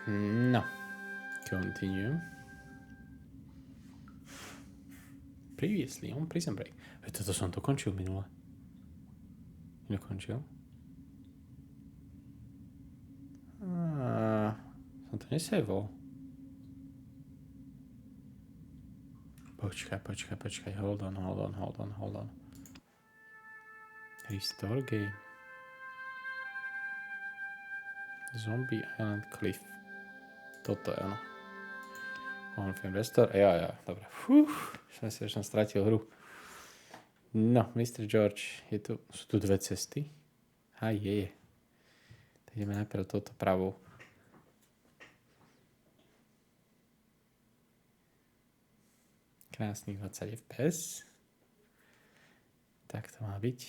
No. Continue. Previously on Prison Break. Toto som dokončil minule. Nedokončil? Som to nesejvol. Počkaj. Hold on. Restore game. Zombie Island Cliff. Toto je ono. Confirm restore. Ja. Dobre. Som si stratil hru. No, Mr. George, sú tu dve cesty. Je. Tak ideme najprv toto pravou. Krásnych 20 fps. Tak to má byť.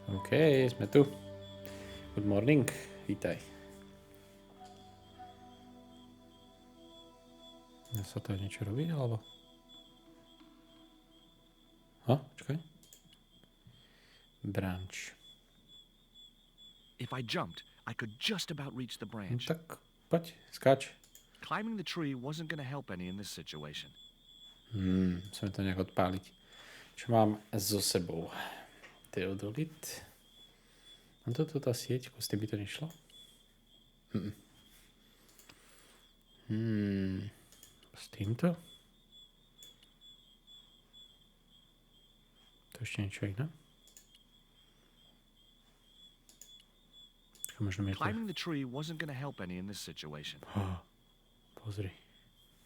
OK, sme tu. Good morning, vítaj. Ja sa to niečo robí, alebo? Počkaj. Branch. If I jumped, I could just about reach the branch. Tak, poď, skáč. Climbing the tree wasn't going to help any in this situation. Musíme to nejak odpáliť. Čo mám so sebou? Teodolit. Mám to tá sieť, s tým by to nešlo? S týmto? To ešte niečo iné? Climbing the tree wasn't going to help any in this situation. Pozri.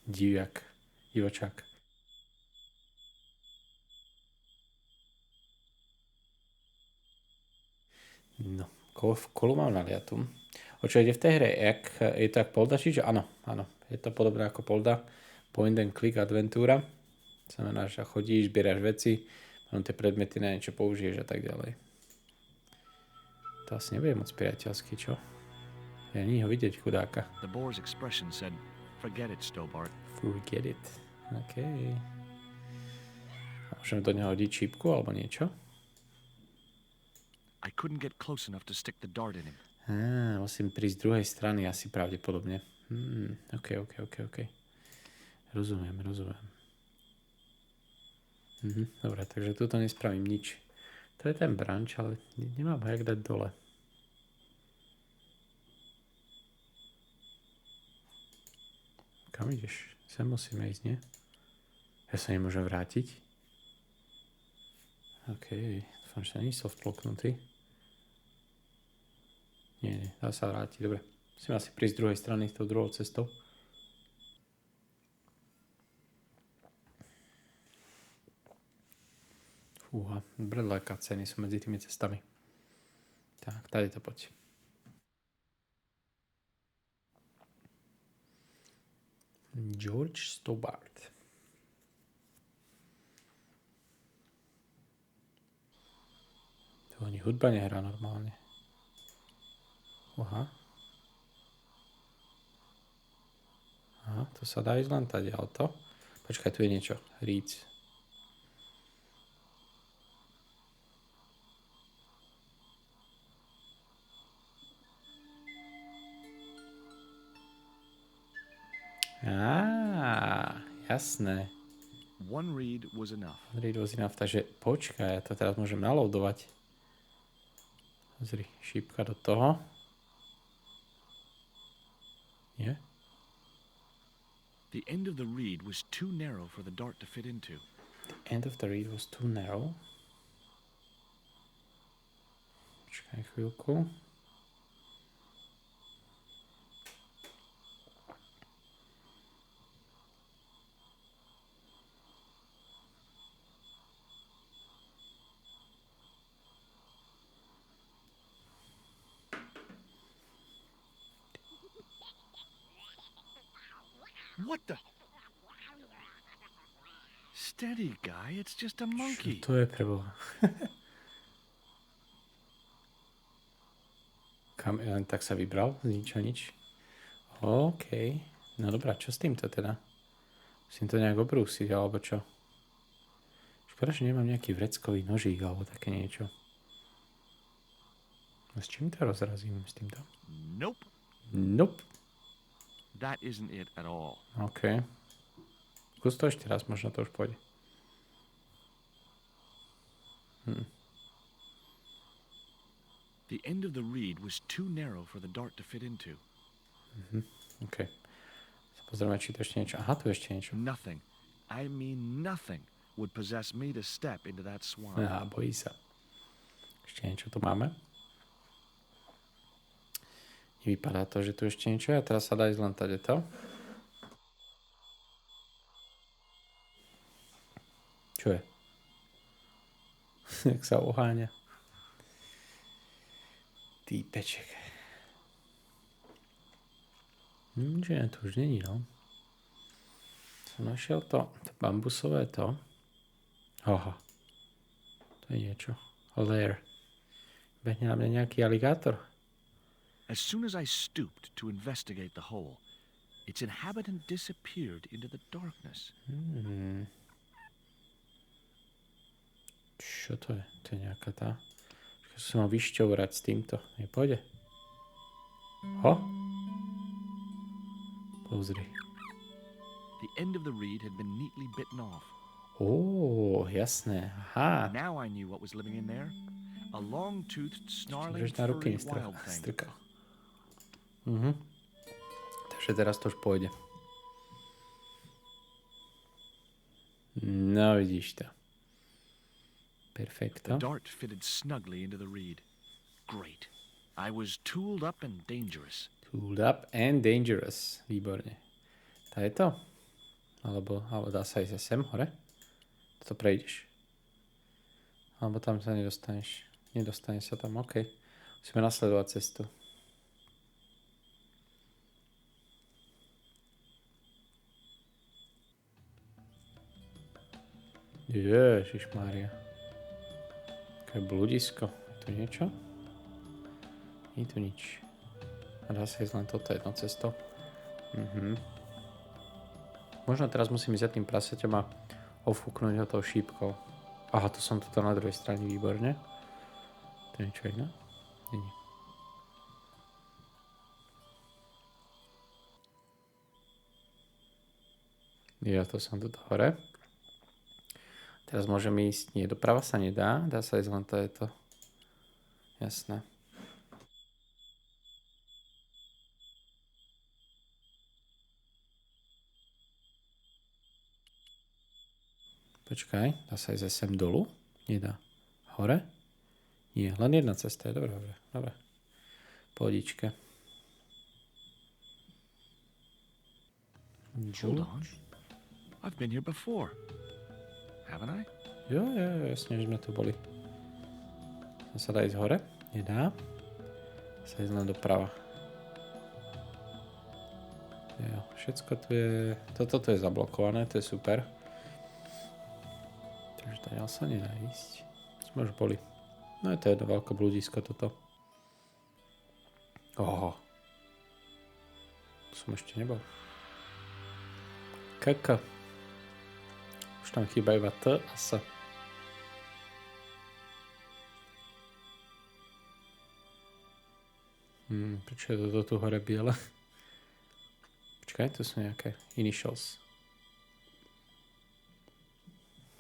Divočák. No, kolu mám naliatu. O čo ide v tej hre? Je to jak polda, čiže áno. Je to podobné ako polda. Point and click adventúra. Znamená, že chodíš, zbieraš veci, potom tie predmety na niečo použiješ a tak ďalej. To asi nebude moc priateľský, čo? Ja nie ho vidieť, chudáka. The boar's expression said, "Forget it, Stobart." Forget it. OK. A môžem do neho hodiť šípku alebo niečo? I couldn't get close enough to stick the dart in him. Musím prísť z druhej strany asi pravdepodobne. OK. Rozumiem. Dobre, takže tuto nespravím nič. To je ten branč, ale nemám ho jak dať dole. Kam ideš? Sem musíme ísť, nie? Ja sa nemôžem vrátiť. OK, dúfam, že nie je soft locknutý. Nie, dá sa vrátiť, dobre. Musím asi prísť z druhej strany, tou druhou cestou. Fúha, brdlaká ceny sú medzi tými cestami. Tak, tady to poď. George Stobart. To ani hudba nehrá normálne. Aha, to sa dá ísť len tady, ale to? Počkaj, tu je niečo. Reads. Jasné. One read was enough. Takže počkaj, ja to teraz môžem naloadovať. Pozri, šípka do toho. Nie? The end of the reed was too narrow for the dart to fit into. The end of the reed was too narrow. Počkaj chvíľku. What the? Steady, guy. It's just a monkey. Čo to je preboha? Kam len tak sa vybral? Z ničo nič. OK. No dobrá, čo s týmto teda? Musím to nejak obrúsiť, alebo čo? Škoda, že nemám nejaký vreckový nožík, alebo také niečo. A s čím to rozrazím? S týmto? Nope. Nope. That isn't it at all. OK. Skús to ešte raz, možno to už pôjde. The end of the reed was too narrow for the dart to fit into. OK. Pozrieme, či to ešte niečo. Aha, tu ešte niečo. Nothing, I mean nothing, would possess me to step into that swamp. Aha, bojí sa. Ešte niečo tu máme. Nevypadá to, že tu ešte niečo je. A teraz sa dá ísť len tadeto. Čo je? Jak sa oháňa. Týpeček. Že to už není, no. Som našiel to bambusové to. Aha. To je niečo. Lair. Behne na mňa nejaký aligátor. As soon as I stooped to investigate the hole, its inhabitant disappeared into the darkness. Čo to je? To je nejaká tá... Som mal vyšťourať s týmto. Nepôjde? Ho? Pozri. The end of the reed had been neatly bitten off. Jasné. Aha. Now I knew what was living in there. A long-toothed, snarling, Že na ruky furry wild thing. nestrkal. Takže teraz to už pôjde. No, vidíš to. Perfekto. The dart fitted snugly into the reed. Great. I was tooled up and dangerous. Tooled up and dangerous. Výborne. Tá je to? Alebo dá sa ísť sem hore? Toto prejdeš. Alebo tam sa nedostaneš. Nedostaneš sa tam, OK. Musíme nasledovať cestu. Ježišmária. Také bludisko. Je tu niečo? Nie je tu nič. A dá sa ísť len toto jedno cesto. Možno teraz musím ísť za tým praseťom a ofúknuť ho tou šípkou. Aha, to som tuto na druhej strane, výborne. To je niečo iné? Nie. Ja to som tuto hore. Teraz môžem ísť, nie, doprava sa nedá, dá sa ísť len to je to. Jasné. Počkaj, dá sa ísť sem dolu? Nedá. Hore? Nie, len jedna cesta je, dobre. Pohodičke. Hold on. I've been here before. Haven't I? Jo, jasne, že sme tu boli. Sa dá ísť hore? Nedá. Dá sa ísť len doprava. Jo, všetko tu je... Toto je zablokované, to je super. Takže tady sa nedá ísť. Sme už boli. No je to jedno veľké bludisko toto. Oho. Som ešte nebol. Kaka. Už tam chýba iba T a S. Prečo je toto tu hore biele? Počkaj, to sú nejaké initials.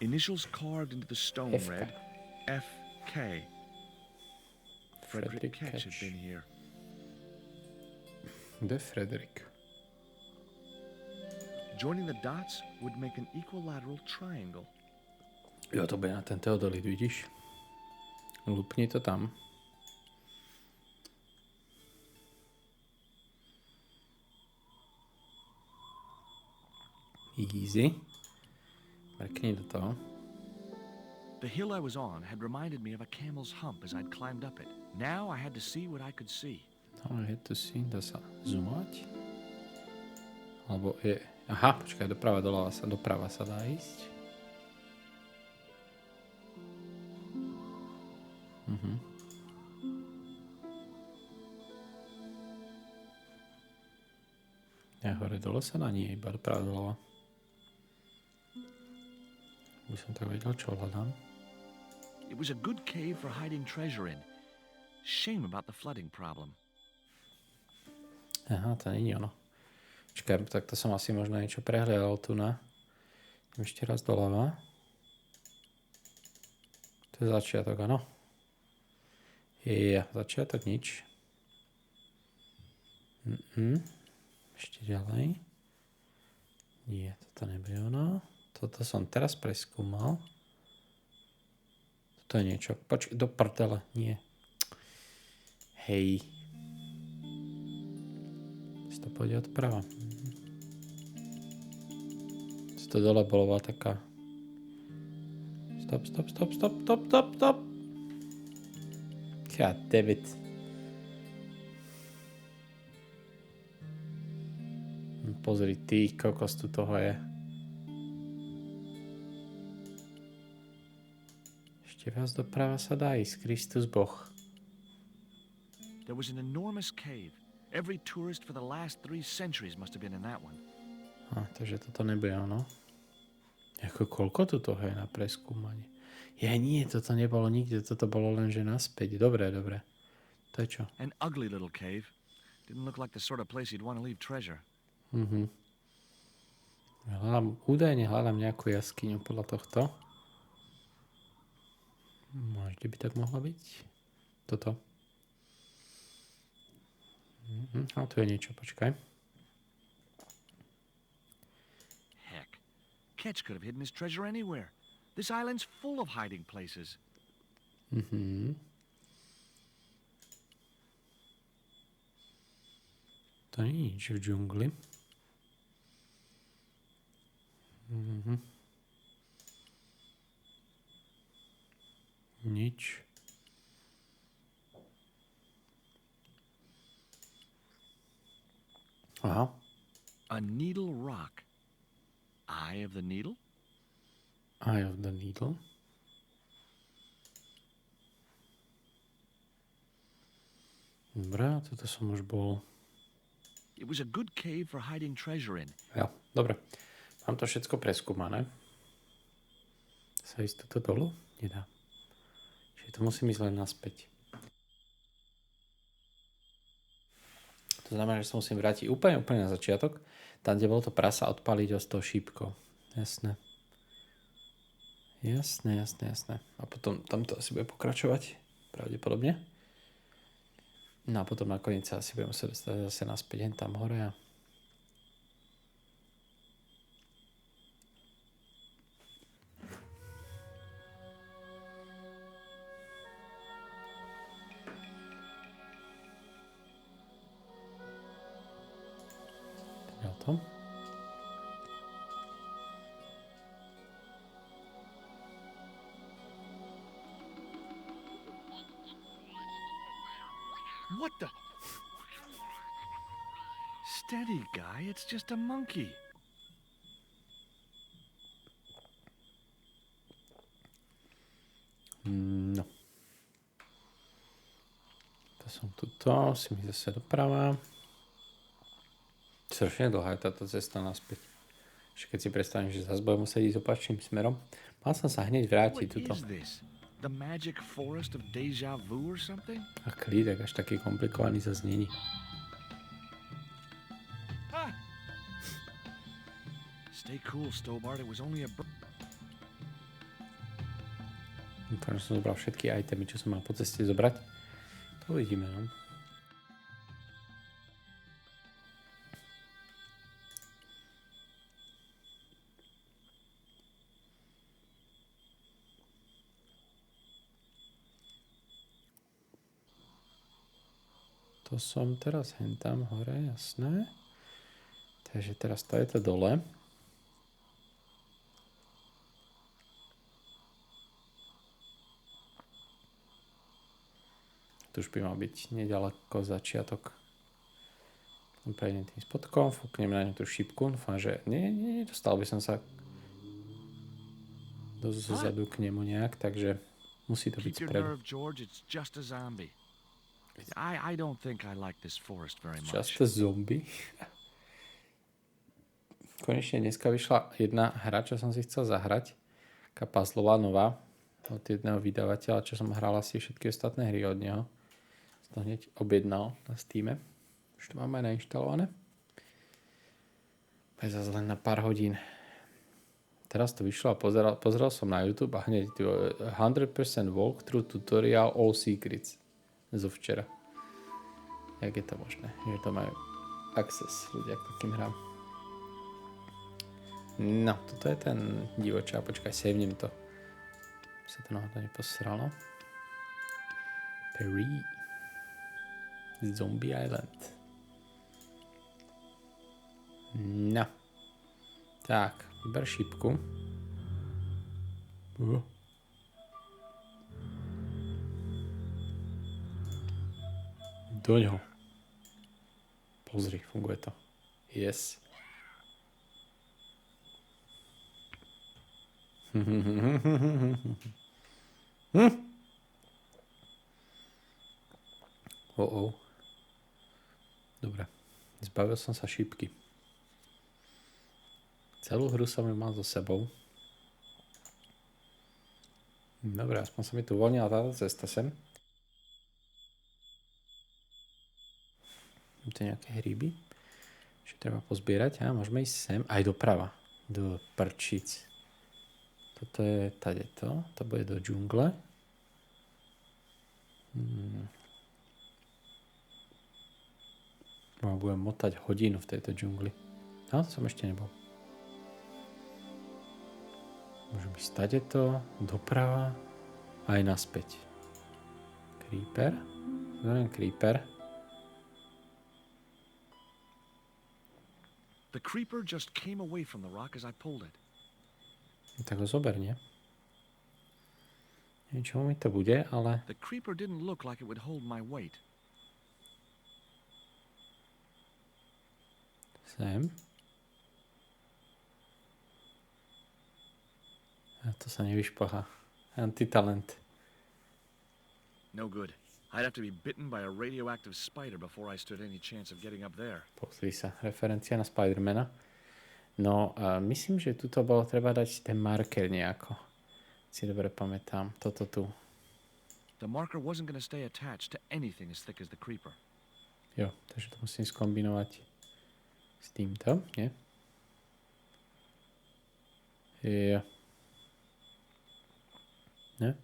Initials carved into the stone read F.K. Frederick Ketch had been here. Kde Frederick? Joining the dots would make an equilateral triangle. Jo, to bude na ten teodolit, vidíš? Lupni to tam. Easy. Mrkni do toho. The hill I was on had reminded me of a camel's hump as I'd climbed up it. Now I had to see what I could see. No, je to si, dá sa zoomovať? Alebo je... Aha, počkaj, doprava sa dá ísť. Ja hore dole sa dá? Nie, iba doprava doľava. By som tak vedel, čo hľadám. It was a good cave for hiding treasure in. Shame about the flooding problem. Aha, to nie je ono. Čakaj, tak to som asi možno niečo prehľadal tu na. Ešte raz doľava. To je začiatok, áno. Začiatok nič. Ešte ďalej. Nie, toto nebude ono. Toto som teraz preskúmal. Toto je niečo. Počkaj, do prdele. Nie. Hej. Si to pôjde odprava. Si to dole bola taká. Stop. God damn it. Pozri, ty kokos, tu toho je. Ešte viac doprava sa dá ísť. Kristus Boh. There was an enormous cave. Every tourist for the last 3 centuries must have been in that one. Takže toto nebude ono. Koľko tu toho je na preskúmanie? Nie, toto nebolo nikde. Toto bolo len, že naspäť. Dobre. To je čo? An ugly little cave. Didn't look like the sort of place you'd want to leave treasure. Údajne hľadám nejakú jaskyňu podľa tohto. Kde by tak mohla byť? Toto. A tu je niečo, počkaj. Heck, Ketch could have hidden his treasure anywhere. This island's full of hiding places. To nie je nič v džungli. Nič. Aha. A needle rock. Eye of the needle? Eye of the needle. Dobre, toto som už bol. It was a good cave for hiding treasure in. Ja, dobre. Mám to všetko preskúmané. Sa ísť tuto dolu? Nedá. Čiže to musím ísť len naspäť. To znamená, že sa musím vrátiť úplne na začiatok. Tam, kde bolo to prasa, odpaliť ho z toho šípkou. Jasné. A potom tamto asi bude pokračovať. Pravdepodobne. No a potom nakoniec sa asi budem musieť dostať zase naspäť tam hore a to. What the? Steady, guy. It's just a monkey. No. To som tuto. Si mi zase doprava. Strašne dlhá je táto cesta naspäť. Ešte keď si predstavím, že zase budem musieť ísť opačným smerom. Mal som sa hneď vrátiť tuto. The magic forest of deja vu or something? A klídek až taký komplikovaný zase není. Stay cool, Stobart. It was only a Dúfam, že som zobral všetky itemy, čo som mal po ceste zobrať. To uvidíme, no. To som teraz hentam hore, jasné. Takže teraz to je to dole. Tu už by mal byť nedaleko začiatok. Prejdem tým spodkom, fúknem na ňu tú šípku. Dúfam, že nedostal by som sa dozadu k nemu nejak, takže musí to byť spredu. I don't think I like this forest very much. Just a zombie. Konečne dneska vyšla jedna hra, čo som si chcel zahrať. taká puzzlová nová od jedného vydavateľa, čo som hral asi všetky ostatné hry od neho. Som to hneď objednal na Steame. Už to mám aj nainštalované. Je zase len na pár hodín. Teraz to vyšlo a pozeral som na YouTube a hneď 100% walkthrough tutorial all secrets zo včera. Jak je to možné? Že to majú access ľudia k takým hrám. No, toto je ten divočá. Počkaj, savenem to. Sa to náhodou neposralo. Perry. Zombie Island. No. Tak, ber šípku. Doňho. Pozri, funguje to. Yes. Dobre. Zbavil som sa šípky. Celú hru som ju mal so sebou. Dobre, aspoň sa mi tu uvoľnila táto cesta sem. Tu nejaké hríby. Čo treba pozbierať. A môžeme ísť sem. Aj doprava. Do prčic. Toto je tadeto. To bude do džungle. Budem motať hodinu v tejto džungli. No, to som ešte nebol. Môžem ísť tadeto. Doprava. Aj naspäť. Creeper. Zvorím creeper. The creeper just came away from the rock as I pulled it. Tak ho zober, nie? Neviem, čomu mi to bude, ale... The creeper didn't look like it would hold my weight. Sem. A to sa nevyšplhá. Antitalent. No good. I'd have to be bitten by a radioactive spider before I stood any chance of getting up there. Pozri sa, referencia na Spidermana. No, myslím, že tuto bolo treba dať ten marker nejako. Si dobre pamätám. Toto tu. The marker wasn't going to stay attached to anything as thick as the creeper. Jo, takže to musím skombinovať s týmto, nie? Jo. Ne?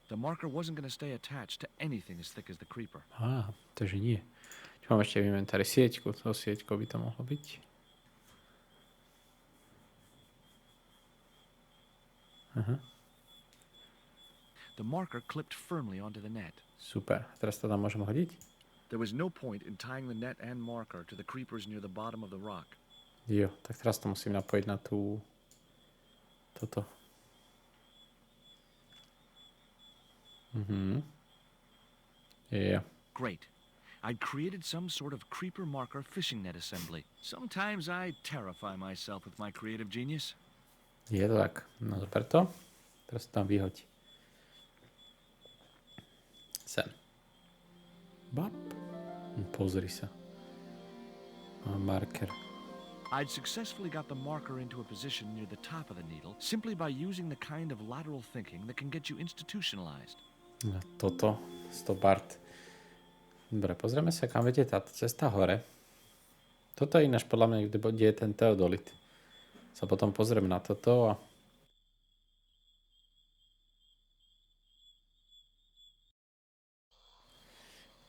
The marker wasn't going to stay attached to anything as thick as the creeper. Takže nie. Čo mám ešte v inventári? Sieťku. To sieťkou by to mohlo byť. Aha. The marker clipped firmly onto the net. Super. Teraz to tam môžem hodiť? There was no point in tying the net and marker to the creepers near the bottom of the rock. Jo, tak teraz to musím napojiť na tú... Toto. Yeah. Great. I'd created some sort of creeper marker fishing net assembly. Sometimes I terrify myself with my creative genius. Je to tak. No zober to. Teraz to tam vyhoď. Sem. Bap. Pozri sa. Mám marker. I'd successfully got the marker into a position near the top of the needle simply by using the kind of lateral thinking that can get you institutionalized. No, toto. Stopart. Dobre, pozrieme sa, kam vedie táto cesta hore. Toto je ináč podľa mňa, kde je ten teodolit. Sa potom pozriem na toto a...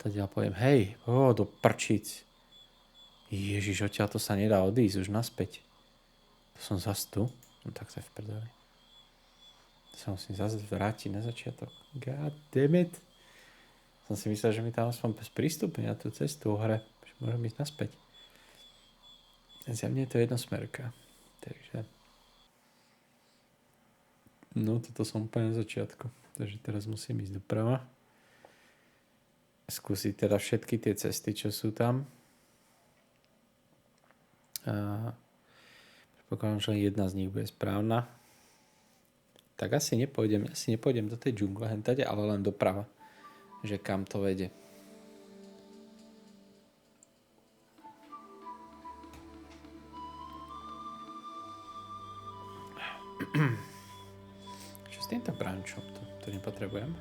Tady ja poviem, hej, do prčíc. Ježiš, odtiaľ to sa nedá odísť už naspäť. To som zas tu. No tak sa je v prdeli. To sa musím zase vrátiť na začiatok. God damn it. Som si myslel, že mi tam aspoň bez prístupu na tú cestu hore. Že môžem ísť naspäť. Zjavne je to jednosmerka. Takže... No, toto som úplne na začiatku. Takže teraz musím ísť doprava. Skúsiť teda všetky tie cesty, čo sú tam. Predpokladám, že jedna z nich bude správna. Tak asi nepôjdem do tej džungle hentade, ale len doprava. Že kam to vedie. s týmto brančom? To nepotrebujem.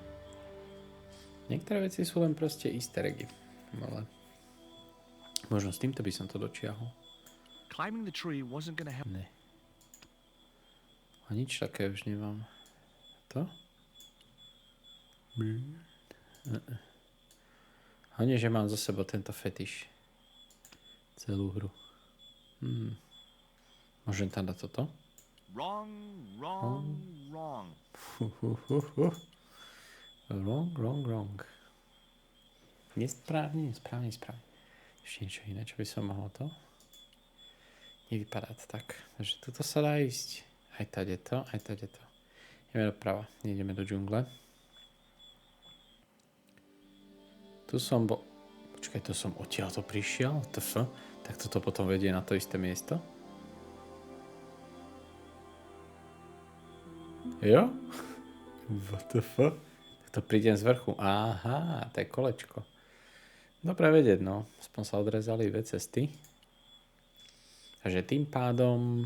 Niektoré veci sú len proste easter eggy. Ale možno s týmto by som to dočiahol. Climbing the tree wasn't gonna help. Ne. A nič také už nemám. To? Hlavne, že mám za sebou tento fetiš. Celú hru. Môžem tam dať toto? Wrong. Wrong. Nesprávne. Ešte niečo iné, čo by som mohol to? Nevypadá to tak. Takže tuto sa dá ísť. Aj tady to. Ideme doprava. Nejdeme do džungle. Tu som bol... Počkaj, to som odtiaľto prišiel? Tak toto potom vedie na to isté miesto? Jo? What the fuck? Tak to prídem z vrchu. Aha, to je kolečko. Dobre vedieť, no. Aspoň sa odrezali dve cesty. Takže tým pádom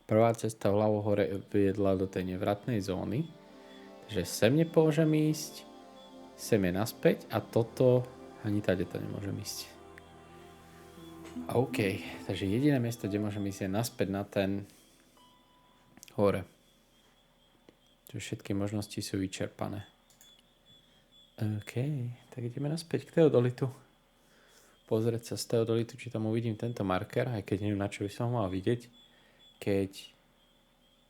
prvá cesta vľavo hore viedla do tej nevratnej zóny. Takže sem nepôžem ísť. Sem je naspäť a toto ani tady to nemôžem ísť. OK, takže jediné miesto, kde môžem ísť je naspäť na ten hore. Čiže všetky možnosti sú vyčerpané. OK, tak ideme naspäť k teodolitu. Pozrieť sa z teodolitu, či tam uvidím tento marker, aj keď neviem, na čo by som ho mal vidieť, keď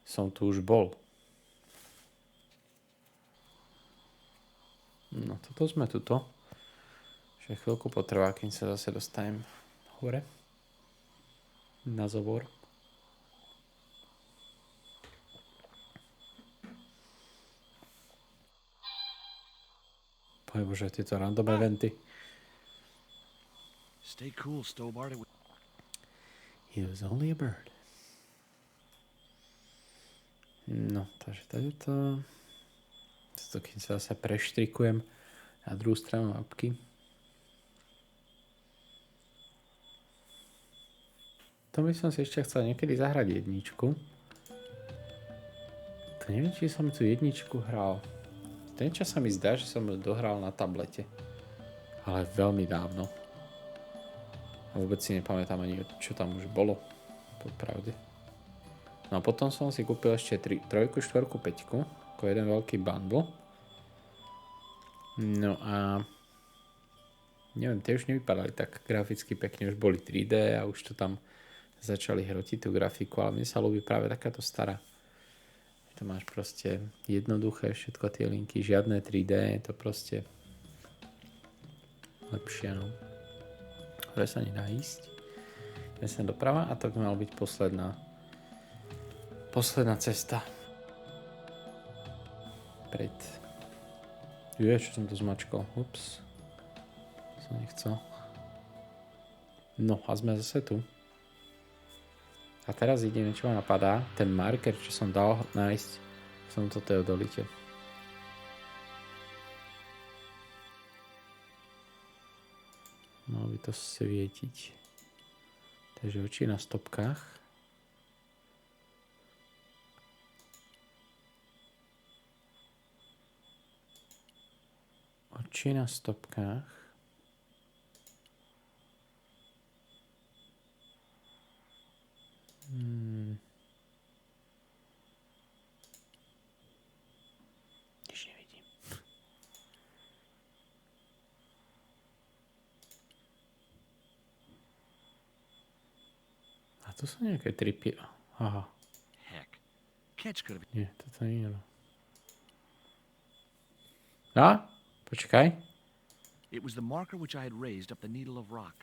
som tu už bol. No, toto sme tuto. Že chvíľku potrvá, kým sa zase dostanem hore. Na zobor. Bože, tieto random eventy. Stay cool, Stobart. He was only a bird. No, takže tady to... Toto, keď sa zase preštrikujem na druhú stranu mapky. To by som si ešte chcel niekedy zahrať jedničku. To neviem, či som tu jedničku hral. Ten čas sa mi zdá, že som ju dohral na tablete. Ale veľmi dávno. A vôbec si nepamätám ani, čo tam už bolo. Popravde. No a potom som si kúpil ešte 3, 4, 5. Ako jeden veľký bundle. No a neviem, tie už nevypadali tak graficky pekne, už boli 3D a už to tam začali hrotiť tú grafiku, ale mne sa ľúbi práve takáto stará. To máš proste jednoduché, všetko tie linky, žiadne 3D, je to proste lepšie, no. Hore sa nedá ísť. Ideme sa doprava a to by mala byť posledná cesta. Čo som to zmačkol. Ups. Som nechcel. No a sme zase tu. A teraz ideme, čo ma napadá. Ten marker, čo som dal nájsť v tomto teodolite. Malo by to svietiť. Takže oči na stopkách. Oči na stopkách. Nič nevidím. A tu sú nejaké tripy. Aha. Heck. Catch could have... Nie, toto nie je. A? Počkaj. It was the marker which I had raised up the needle of rock.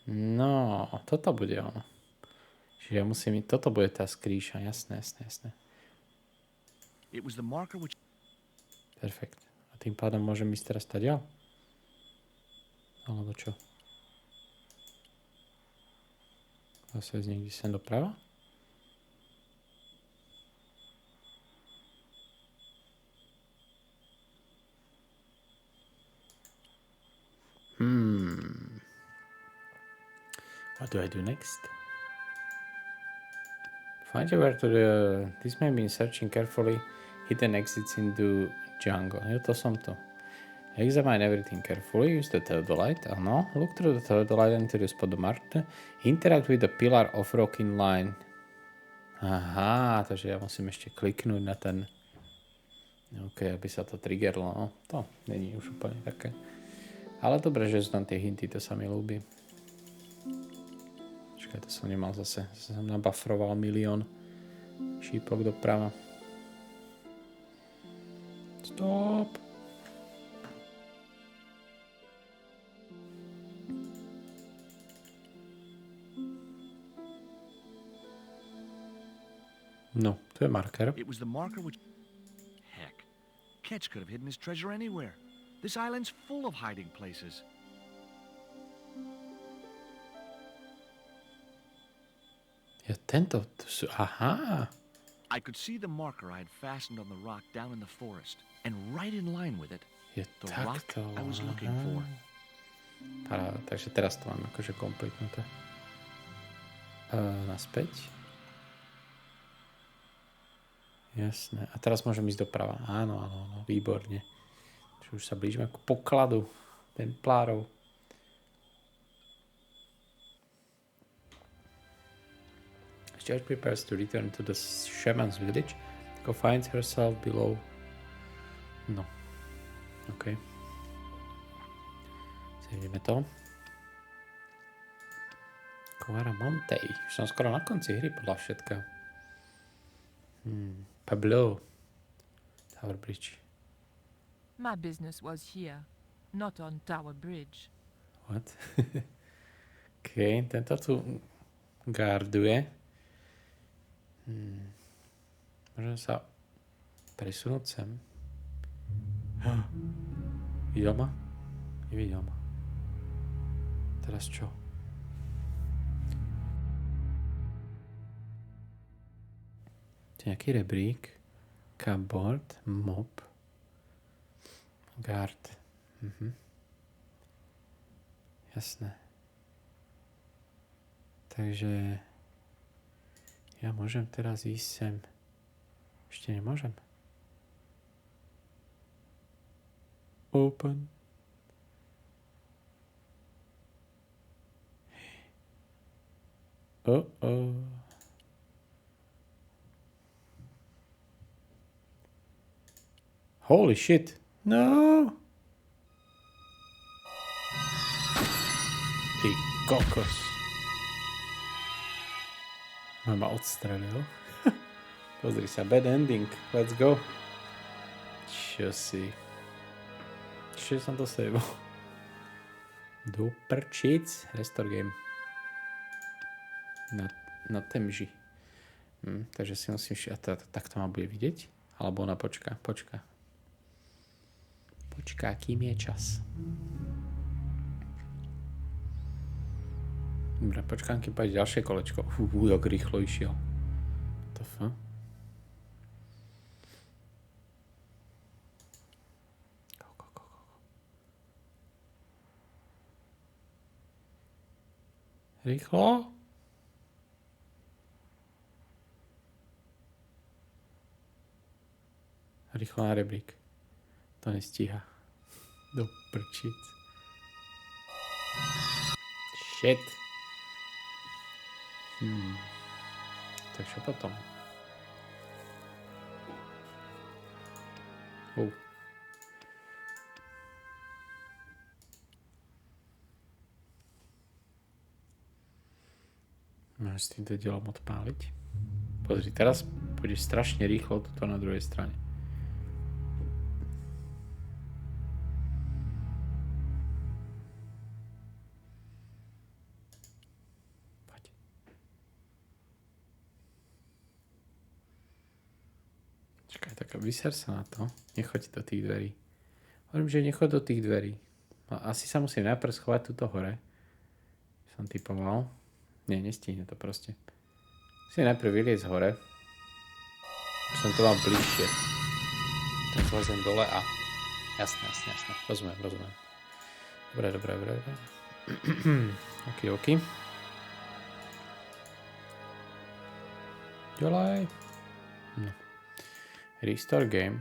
No, toto bude ono. Čiže ja musím... Toto bude tá skrýša. Jasné. It was the marker which... Perfekt. A tým pádom môžem ísť teraz tadiaľ? Alebo čo? Zase ísť niekde sem doprava? What do I do next? Find you where to the... This may mean searching carefully hidden exits into jungle. Jo, to som to. Examine everything carefully. Use the theodolite. Áno. Look through the theodolite into the spot marked. Interact with the pillar of rock in line. Aha, takže ja musím ešte kliknúť na ten... OK, aby sa to triggerlo. No, to není už úplne také. Ale dobre, že sú tam tie hinty, to sa mi ľúbi. Čakaj, to som nemal zase. Som nabufroval milión šípok doprava. Stop! No, to je marker. It was the marker which... Heck. Ketch could have hidden his treasure anywhere. This island's full of hiding places. Ja, tento... Aha! I could see the marker I had fastened on the rock down in the forest. And right in line with it, Je the rock takto. I was looking for. Paráda, takže teraz to mám akože kompletnuté. Naspäť. Jasné. A teraz môžem ísť doprava. Áno, výborne. Čiže už sa blížime k pokladu templárov. George prepares to return to the shaman's village. Go finds herself below. No. OK. Zjevíme to. Quara Montey. Už som skoro na konci hry podľa všetka. Pablo. Tower Bridge. My business was here, not on Tower Bridge. What? OK, tento tu garduje. Môžem sa presunúť sem. Videl ma? Nevidel ma. Teraz čo? Nejaký rebrík, cupboard, mop, guard. Jasné. Takže ja môžem teraz ísť sem. Ešte nemôžem. Open. Uh-oh. Holy shit. No. Ty kokos. Ma odstrelil. Pozri sa, bad ending. Let's go. Čo si? Čo som to sejbol? Do prčic. Restore game. Na temži. Takže si musím... Tak to ma bude vidieť? Alebo ona počká. Počká, kým je čas. Dobre, počkám, kým pôjde ďalšie kolečko. Jak rýchlo išiel. To f. Go. Rýchlo. Rýchlo na rebrík. To nestíha. Do prčic. Shit. Tak čo potom? Môžeš s týmto dielom odpáliť. Pozri, teraz pôjdeš strašne rýchlo toto na druhej strane. Vyser sa na to. Nechoď do tých dverí. Hovorím, že nechoď do tých dverí. Asi sa musím najprv schovať tuto hore. Som typoval. Nie, nestihne to proste. Musím najprv vyliezť hore. Som to mal bližšie. Tak zlezem dole a... Jasné. Rozumiem. Dobre. OK. Ďalej. No. Restore game.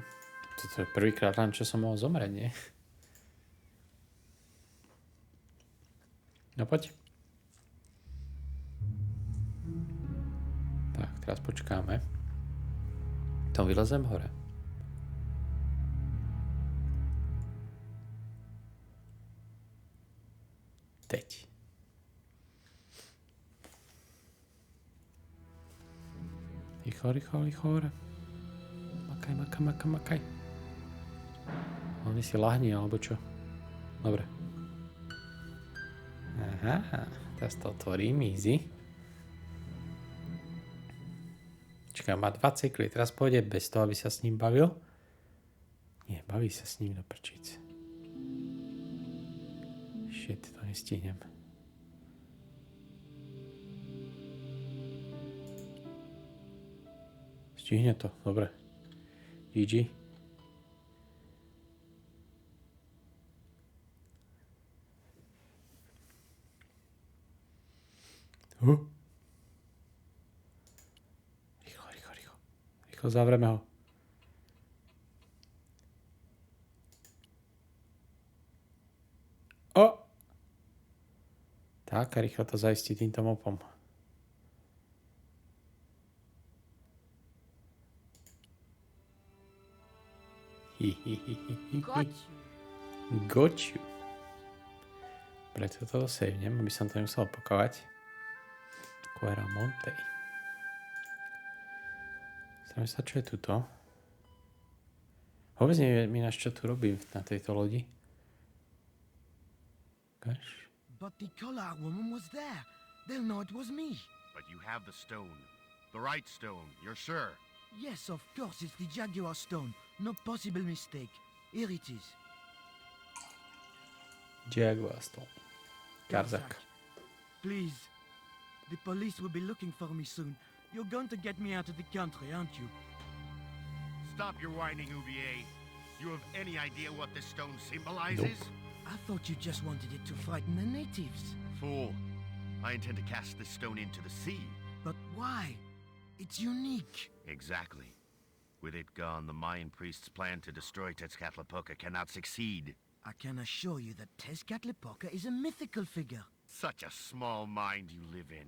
Toto je prvýkrát len, čo som mohol zomrieť, nie? No poď. Tak, teraz počkáme. Tam vylezem hore. Teď. Rýchlo hore. Makaj. Hlavne si lahni, alebo čo? Dobre. Aha, teraz to otvorím, easy. Čakaj, má 2 cykly, teraz pôjde bez toho, aby sa s ním bavil. Nie, baví sa s ním do prčíc. Shit, to nestihnem. Stihne to, dobre. GG. Rýchlo zavreme ho. O! Tak, a rýchlo to zaistí týmto mopom. Got you. Preto to savnem, aby som to nemusel opakovať. Quera Monte. Zrejme sa, čo je tuto. Vôbec neviem ináč, čo tu robím na tejto lodi. Ukáž. But the collar woman was there. They'll know it was me. But you have the stone. The right stone, you're sure? Yes, of course, it's the Jaguar stone. No possible mistake. Here it is. Jaguar stone. Karzak. Please. The police will be looking for me soon. You're going to get me out of the country, aren't you? Stop your whining, Ubier. You have any idea what this stone symbolizes? I thought you just wanted it to frighten the natives. Fool. I intend to cast this stone into the sea. But why? It's unique. Exactly. With it gone, the Mayan priest's plan to destroy Tezcatlipoca cannot succeed. I can assure you that Tezcatlipoca is a mythical figure. Such a small mind you live in.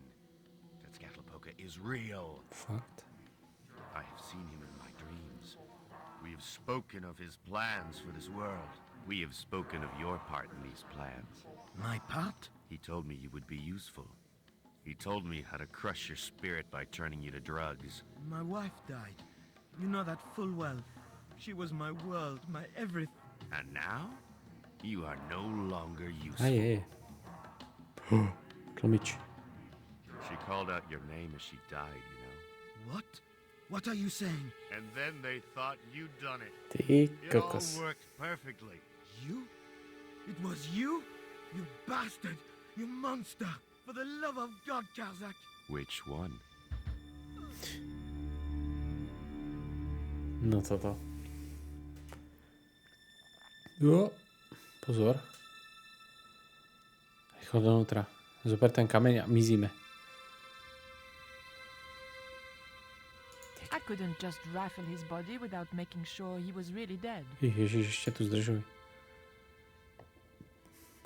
Tezcatlipoca is real. Fakt. I have seen him in my dreams. We have spoken of his plans for this world. We have spoken of your part in these plans. My part? He told me you would be useful. He told me how to crush your spirit by turning you to drugs. My wife died. You know that full well. She was my world, my everything. And now? You are no longer useful. Aj. Tlmič. She called out your name as she died, you know? What? What are you saying? And then they thought you'd done it. Ty It all kokos. worked perfectly. You? It was you? You bastard! You monster! For the love of God, Karzak! Which one? No toto. Jo. Pozor. Rýchlo donútra. Zober ten kameň a mizíme. I couldn't just rifle his body without making sure he was really dead. Ježiš, ešte tu zdržuj.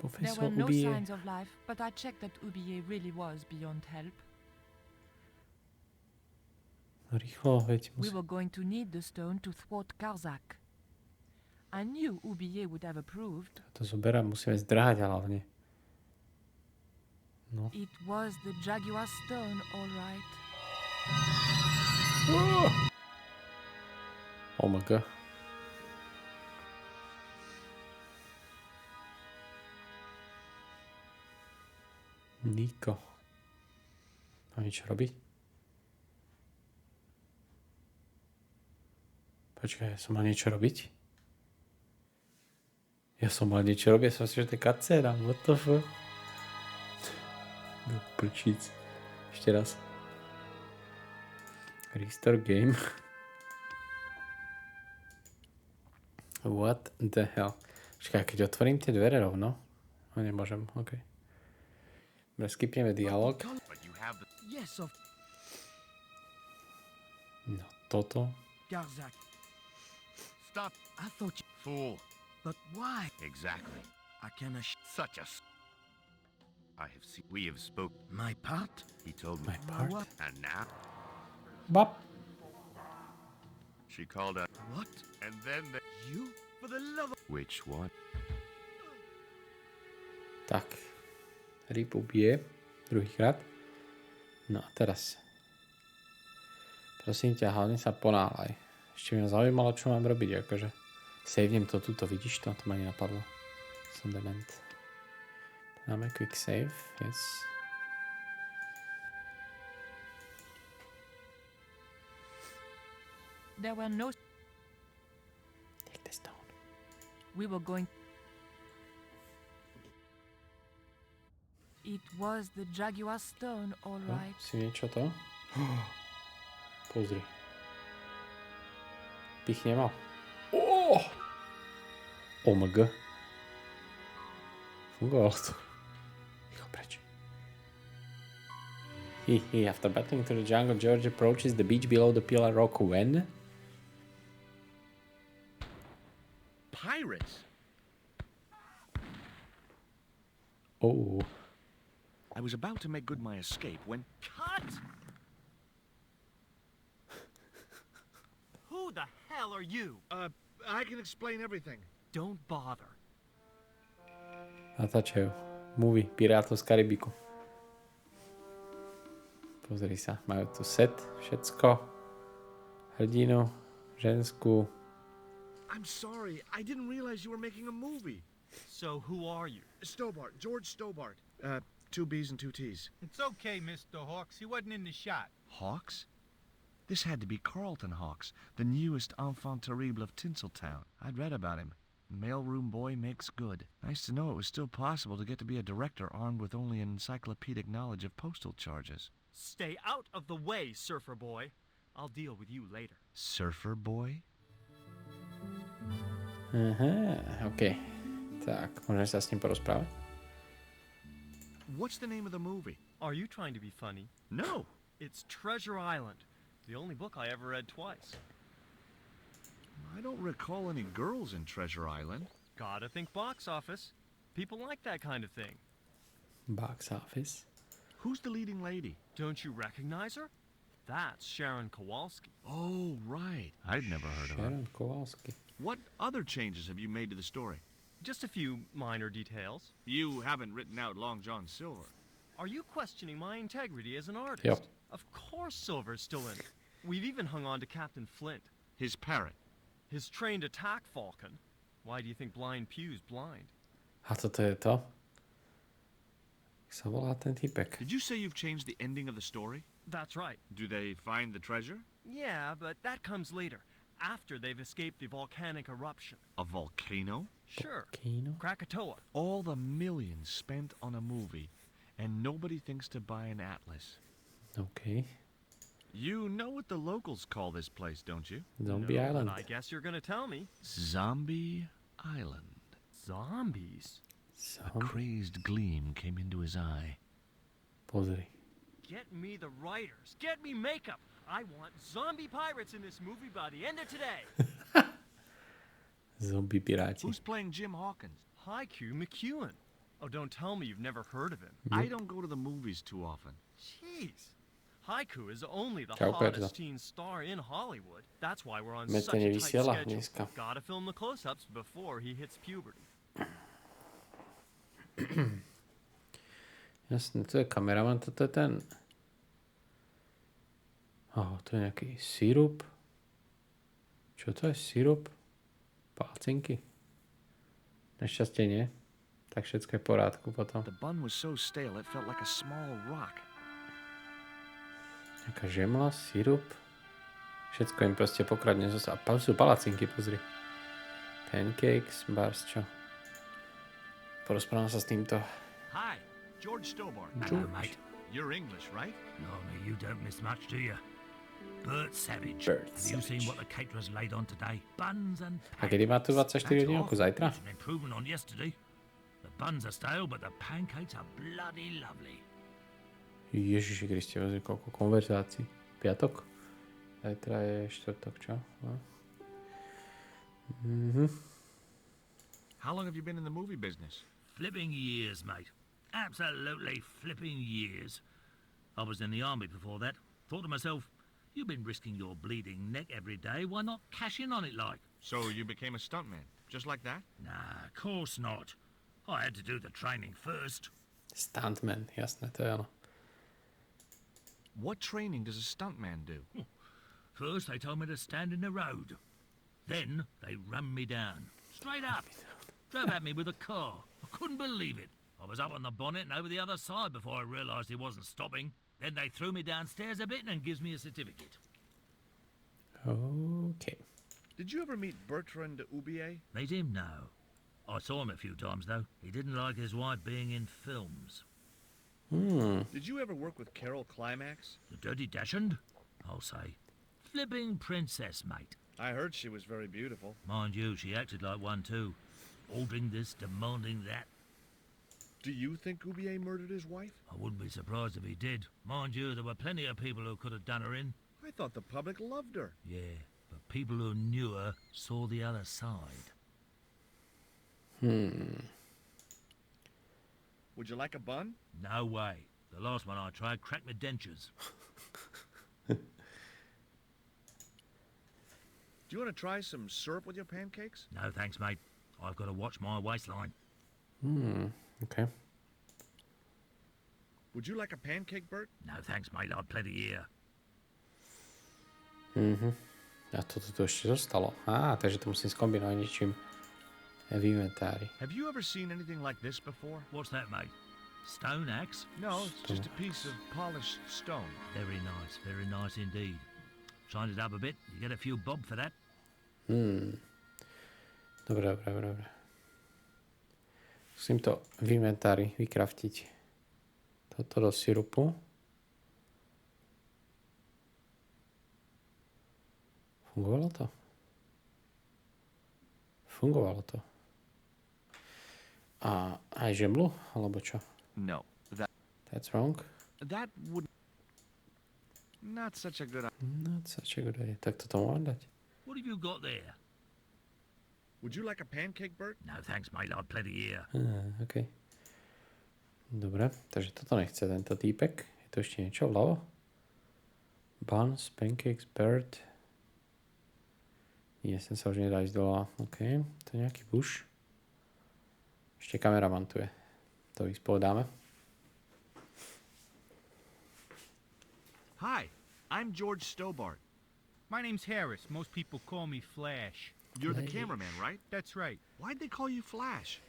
There Profesor were no ubije. signs of life, but I checked that Ubier really was beyond help. Rýchlo, veď. We were going to need the stone to thwart Karzak. I knew Ubier would have approved. To zoberám, musíme zdrhať hlavne. No. It was the Jaguar stone, all right. Oh my god. Niko. Mám niečo robiť? Počkaj, ja som mal niečo robiť? Ja som mal niečo robiť? Ja som si, že to je cutscéna. What the fuck? Do prčíc. Ešte raz. Restore game. What the hell? Počkaj, keď otvorím tie dvere rovno. No nemôžem, okej. Skipneme dialog. But you have the... Yes, of... No toto. Garzak, Stop, I thought you... fool. But why? Exactly. I can Such a... I have seen... We have spoke... My part? He told me. My part. What? And now... Bap. She called out... What? And then the... You? For the love of... Which one? Tak. Rip ubije. Druhýkrát. No a teraz. Prosím ťa, hlavne sa ponáhľaj. Ešte mňa zaujímalo, čo mám robiť, akože. Savnem to tuto, vidíš to? To ma nenapadlo. Som dement. Máme quick save, yes. There were no... Take the stone. We were going... It was the Jaguar stone, all No, right. si niečo to? Pozri. Tých nemal. OMG. Fungovalo to. Ticho, preč. After battling through the jungle, George approaches the beach below the Pillar Rock when... Pirates? Oh. I was about to make good my escape when... Cut! Who the hell are you? I can explain everything. Don't bother. Natáčajú. Movie Pirátov z Karibiku. Pozri sa. Majú tu set. Všetko. Hrdinu. Ženskú. I'm sorry. I didn't realize you were making a movie. So who are you? Stobart. George Stobart. 2 B's and 2 T's. It's okay, Mr. Hawks. He wasn't in the shot. Hawks? This had to be Carlton Hawks, the newest enfant terrible of Tinseltown. I'd read about him. Mailroom boy makes good. Nice to know it was still possible to get to be a director armed with only an encyclopedic knowledge of postal charges. Stay out of the way, surfer boy. I'll deal with you later. Surfer boy? Aha, OK. Tak, môžeme sa s ním porozprávať? What's the name of the movie? Are you trying to be funny? No. It's Treasure Island, the only book I ever read twice. I don't recall any girls in Treasure Island. Gotta think box office. People like that kind of thing. Box office. Who's the leading lady? Don't you recognize her? That's Sharon Kowalski. Oh, right. I'd never heard of her. Sharon Kowalski. What other changes have you made to the story? Just a few minor details. You haven't written out Long John Silver. Are you questioning my integrity as an artist? Yep. Of course Silver's still in it. We've even hung on to Captain Flint. His parrot. His trained attack falcon. Why do you think Blind Pew's blind? A toto je to? Jak sa volá ten typek? Did you say you've changed the ending of the story? That's right. Do they find the treasure? Yeah, but that comes later, after they've escaped the volcanic eruption. A volcano? Sure. Volcano? Krakatoa. All the millions spent on a movie, and nobody thinks to buy an atlas. OK. You know what the locals call this place, don't you? Zombie No, Island. but I guess you're gonna tell me. Zombie Island. Zombies? A crazed gleam came into his eye. Pozri. Get me the writers. Get me makeup. I want zombie pirates in this movie by the end of today. Zombie piráti. Who's playing Jim Hawkins? Haiku McEwen. Oh, don't tell me you've never heard of him. I don't go to the movies too often. Jeez. Haiku is only the Čau, Perzo. hottest teen star in Hollywood. That's why we're on Mne such to a tight nevysiela schedule. dneska. Gotta film the close-ups before he hits puberty. Jasne, to je kameraman, toto je ten... to je nejaký sirup. Čo to je sirup? Palcinky? Našťastie nie. Tak všetko je v porádku potom. The bun was so stale it felt like a small rock. Nejaká žemla, sirup. Všetko im proste pokradne. A sú palacinky, pozri. Pancakes, bars, čo? Porozprávam sa s týmto. Hi, George Stobart. Hello, mate. You're English, right? Blimey, you don't miss much, do you? Bert Savage. Bert Have you seen Savage. what the caterers laid on today? Buns and A kedy má tu 24 That's hodinku? half. Zajtra? It's an improvement on yesterday. The buns are stale, but the pancakes are bloody lovely. Ježiši Kriste, koľko konverzácií. Piatok? Zajtra je štvrtok, čo? No. Mhm. How long have you been in the movie business? Flipping years, mate. Absolutely flipping years. I was in the army before that. Thought to myself, you've been risking your bleeding neck every day. Why not cash in on it like? So you became a stuntman, just like that? Nah, of course not. I had to do the training first. Stuntman, jasné, to je ono. What training does a stuntman do? First, they told me to stand in the road. Then, they rammed me down. Straight up. Drove at me with a car. I couldn't believe it. I was up on the bonnet and over the other side before I realised he wasn't stopping. Then they threw me downstairs a bit and gives me a certificate. OK. Did you ever meet Bertrand Oubier? Meet him? No. I saw him a few times, though. He didn't like his wife being in films. Did you ever work with Carol Climax? The Dirty Dachshund? I'll say. Flipping princess, mate. I heard she was very beautiful. Mind you, she acted like one too. Ordering this, demanding that. Do you think Oubier murdered his wife? I wouldn't be surprised if he did. Mind you, there were plenty of people who could have done her in. I thought the public loved her. Yeah, but people who knew her saw the other side. Would you like a bun? No way. The last one I tried cracked my dentures. Do you want to try some syrup with your pancakes? No thanks, mate. I've got to watch my waistline. OK. Would you like a pancake, Bert? No thanks, mate. I've plenty here. A toto tu ešte zostalo. Takže to musím skombinovať niečím v inventári. Have you ever seen anything like this before? What's that, mate? Stone axe? No, it's just a piece of polished stone. Very nice indeed. Shine it up a bit, you get a few bob for that. Dobre. Musím to v inventári vykraftiť. Toto do sirupu. Fungovalo to. A aj žemlu? Alebo čo? No, That's wrong. that would... Not such a good idea. Not such a good idea. Tak toto mám dať. What have you got there? Would you like a pancake, Bert? No thanks, mate. I've plenty here. OK. Dobre, takže toto nechce tento týpek. Je tu ešte niečo vľavo? Buns, pancakes, bird. Nie, sem sa už nedá ísť doľa. OK, to je nejaký buš. Ešte kameraman tu je. To vyspovedáme. Hi, I'm George Stobart. My name's Harris. Most people call me Flash. You're the cameraman, right? That's right. Why'd they call you Flash?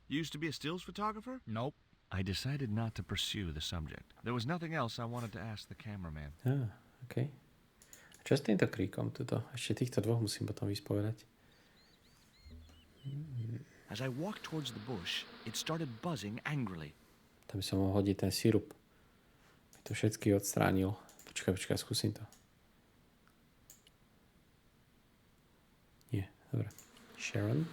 You used to be a stills photographer? Nope. I decided not to pursue the subject. There was nothing else I wanted to ask the cameraman. OK. Čo s týmto kríkom tuto? Ešte týchto dvoch musím potom vyspovedať. As I walked towards the bush, it started buzzing angrily. Tam by som mohol hodiť ten sirup. By to všetky odstránil. Počkaj, skúsim to. Nie, dobre. Sharon?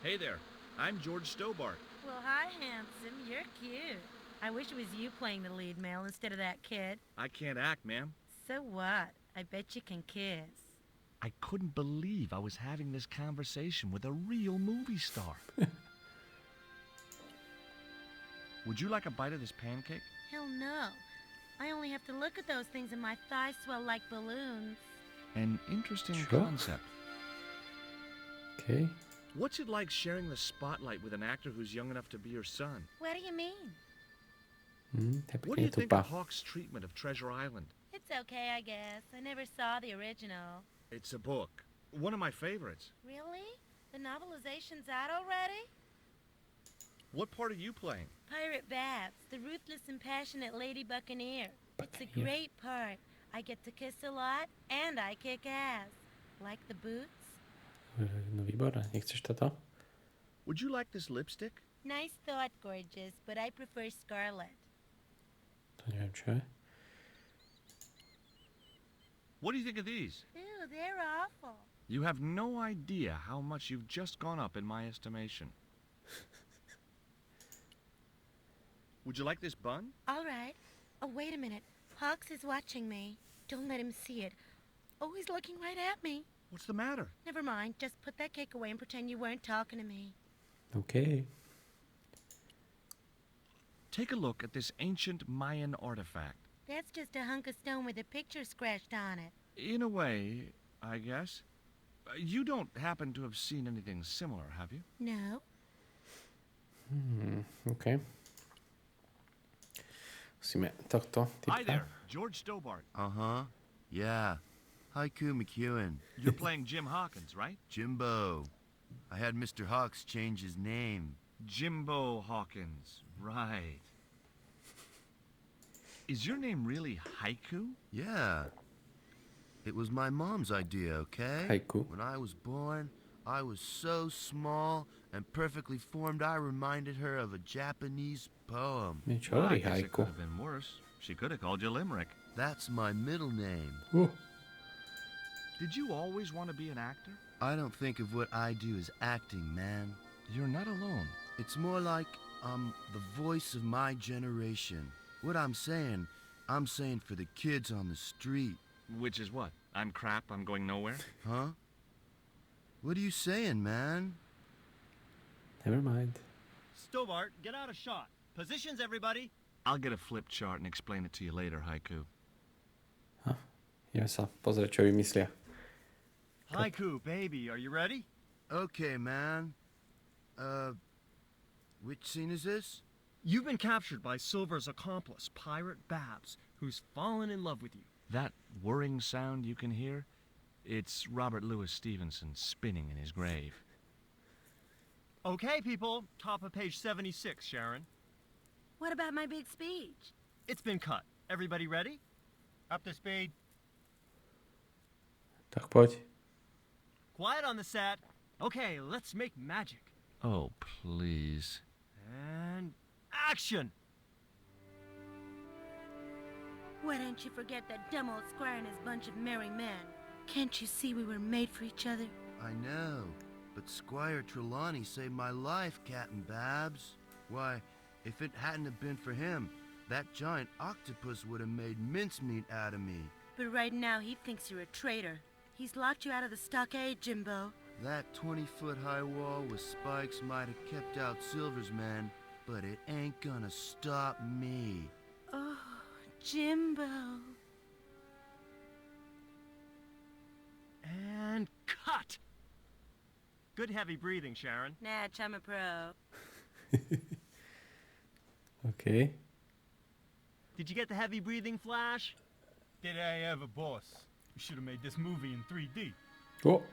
Hey there, I'm George Stobart. Well, hi, handsome. You're cute. I wish it was you playing the lead male instead of that kid. I can't act, ma'am. So what? I bet you can kiss. I couldn't believe I was having this conversation with a real movie star. Would you like a bite of this pancake? Hell no. I only have to look at those things and my thighs swell like balloons. An interesting Sure. concept. OK. What's it like sharing the spotlight with an actor who's young enough to be your son? What do you mean? To je What do pekne you think tupá. of Hawk's treatment of Treasure Island? It's okay, I guess. I never saw the original. It's a book. One of my favorites. Really? The novelization's out already? What part are you playing? Pirate Babs, the ruthless and passionate Lady Buccaneer. It's a Buccaneer. great part. I get to kiss a lot, and I kick ass. Like the boots? No výborné. Nechceš toto? Would you like this lipstick? Nice thought, gorgeous, but I prefer scarlet. To neviem, čo je. What do you think of these? Ew, they're awful. You have no idea how much you've just gone up in my estimation. Would you like this bun? All right. Oh, wait a minute. Hawks is watching me. Don't let him see it. Oh, he's looking right at me. What's the matter? Never mind. Just put that cake away and pretend you weren't talking to me. OK. Take a look at this ancient Mayan artifact. That's just a hunk of stone with a picture scratched on it. In a way, I guess. You don't happen to have seen anything similar, have you? No. OK. Musíme tohto Hi typka. there, George Stobart. Uh-huh. Yeah. Haiku McEwen. You're playing Jim Hawkins, right? Jimbo. I had Mr. Hawks change his name. Jimbo Hawkins, right. Is your name really Haiku? Yeah. It was my mom's idea, okay? Haiku. When I was born, I was so small and perfectly formed I reminded her of a Japanese poem. Niečo Well, I hovorí guess it could haiku. have been worse. She could have called you Limerick. That's my middle name. Did you always want to be an actor? I don't think of what I do as acting, man. You're not alone. It's more like I'm the voice of my generation. What I'm saying for the kids on the street. Which is what? I'm crap, I'm going nowhere? Huh? What are you saying, man? Never mind. Stobart, get out a shot. Positions, everybody. I'll get a flip chart and explain it to you later, Haiku. Ideme sa pozrieť, čo vymyslia. Haiku, baby, are you ready? Okay, man. Which scene is this? You've been captured by Silver's accomplice, Pirate Babs, who's fallen in love with you. That whirring sound you can hear? It's Robert Louis Stevenson spinning in his grave. Okay, people, top of page 76, Sharon. What about my big speech? It's been cut. Everybody ready? Up to speed. Tak poď. Quiet on the set. Okay, let's make magic. Oh, please. And action! Why don't you forget that dumb old squire and his bunch of merry men? Can't you see we were made for each other? I know, but Squire Trelawney saved my life, Captain Babs. Why, if it hadn't have been for him, that giant octopus would have made mincemeat out of me. But right now he thinks you're a traitor. He's locked you out of the stockade, Jimbo. That 20-foot high wall with spikes might have kept out Silver's men, but it ain't gonna stop me. Oh, Jimbo. And cut! Good heavy breathing, Sharon. Natch, I'm a pro. OK. Did you get the heavy breathing, Flash? Did I ever, boss? We should have made this movie in 3D. O,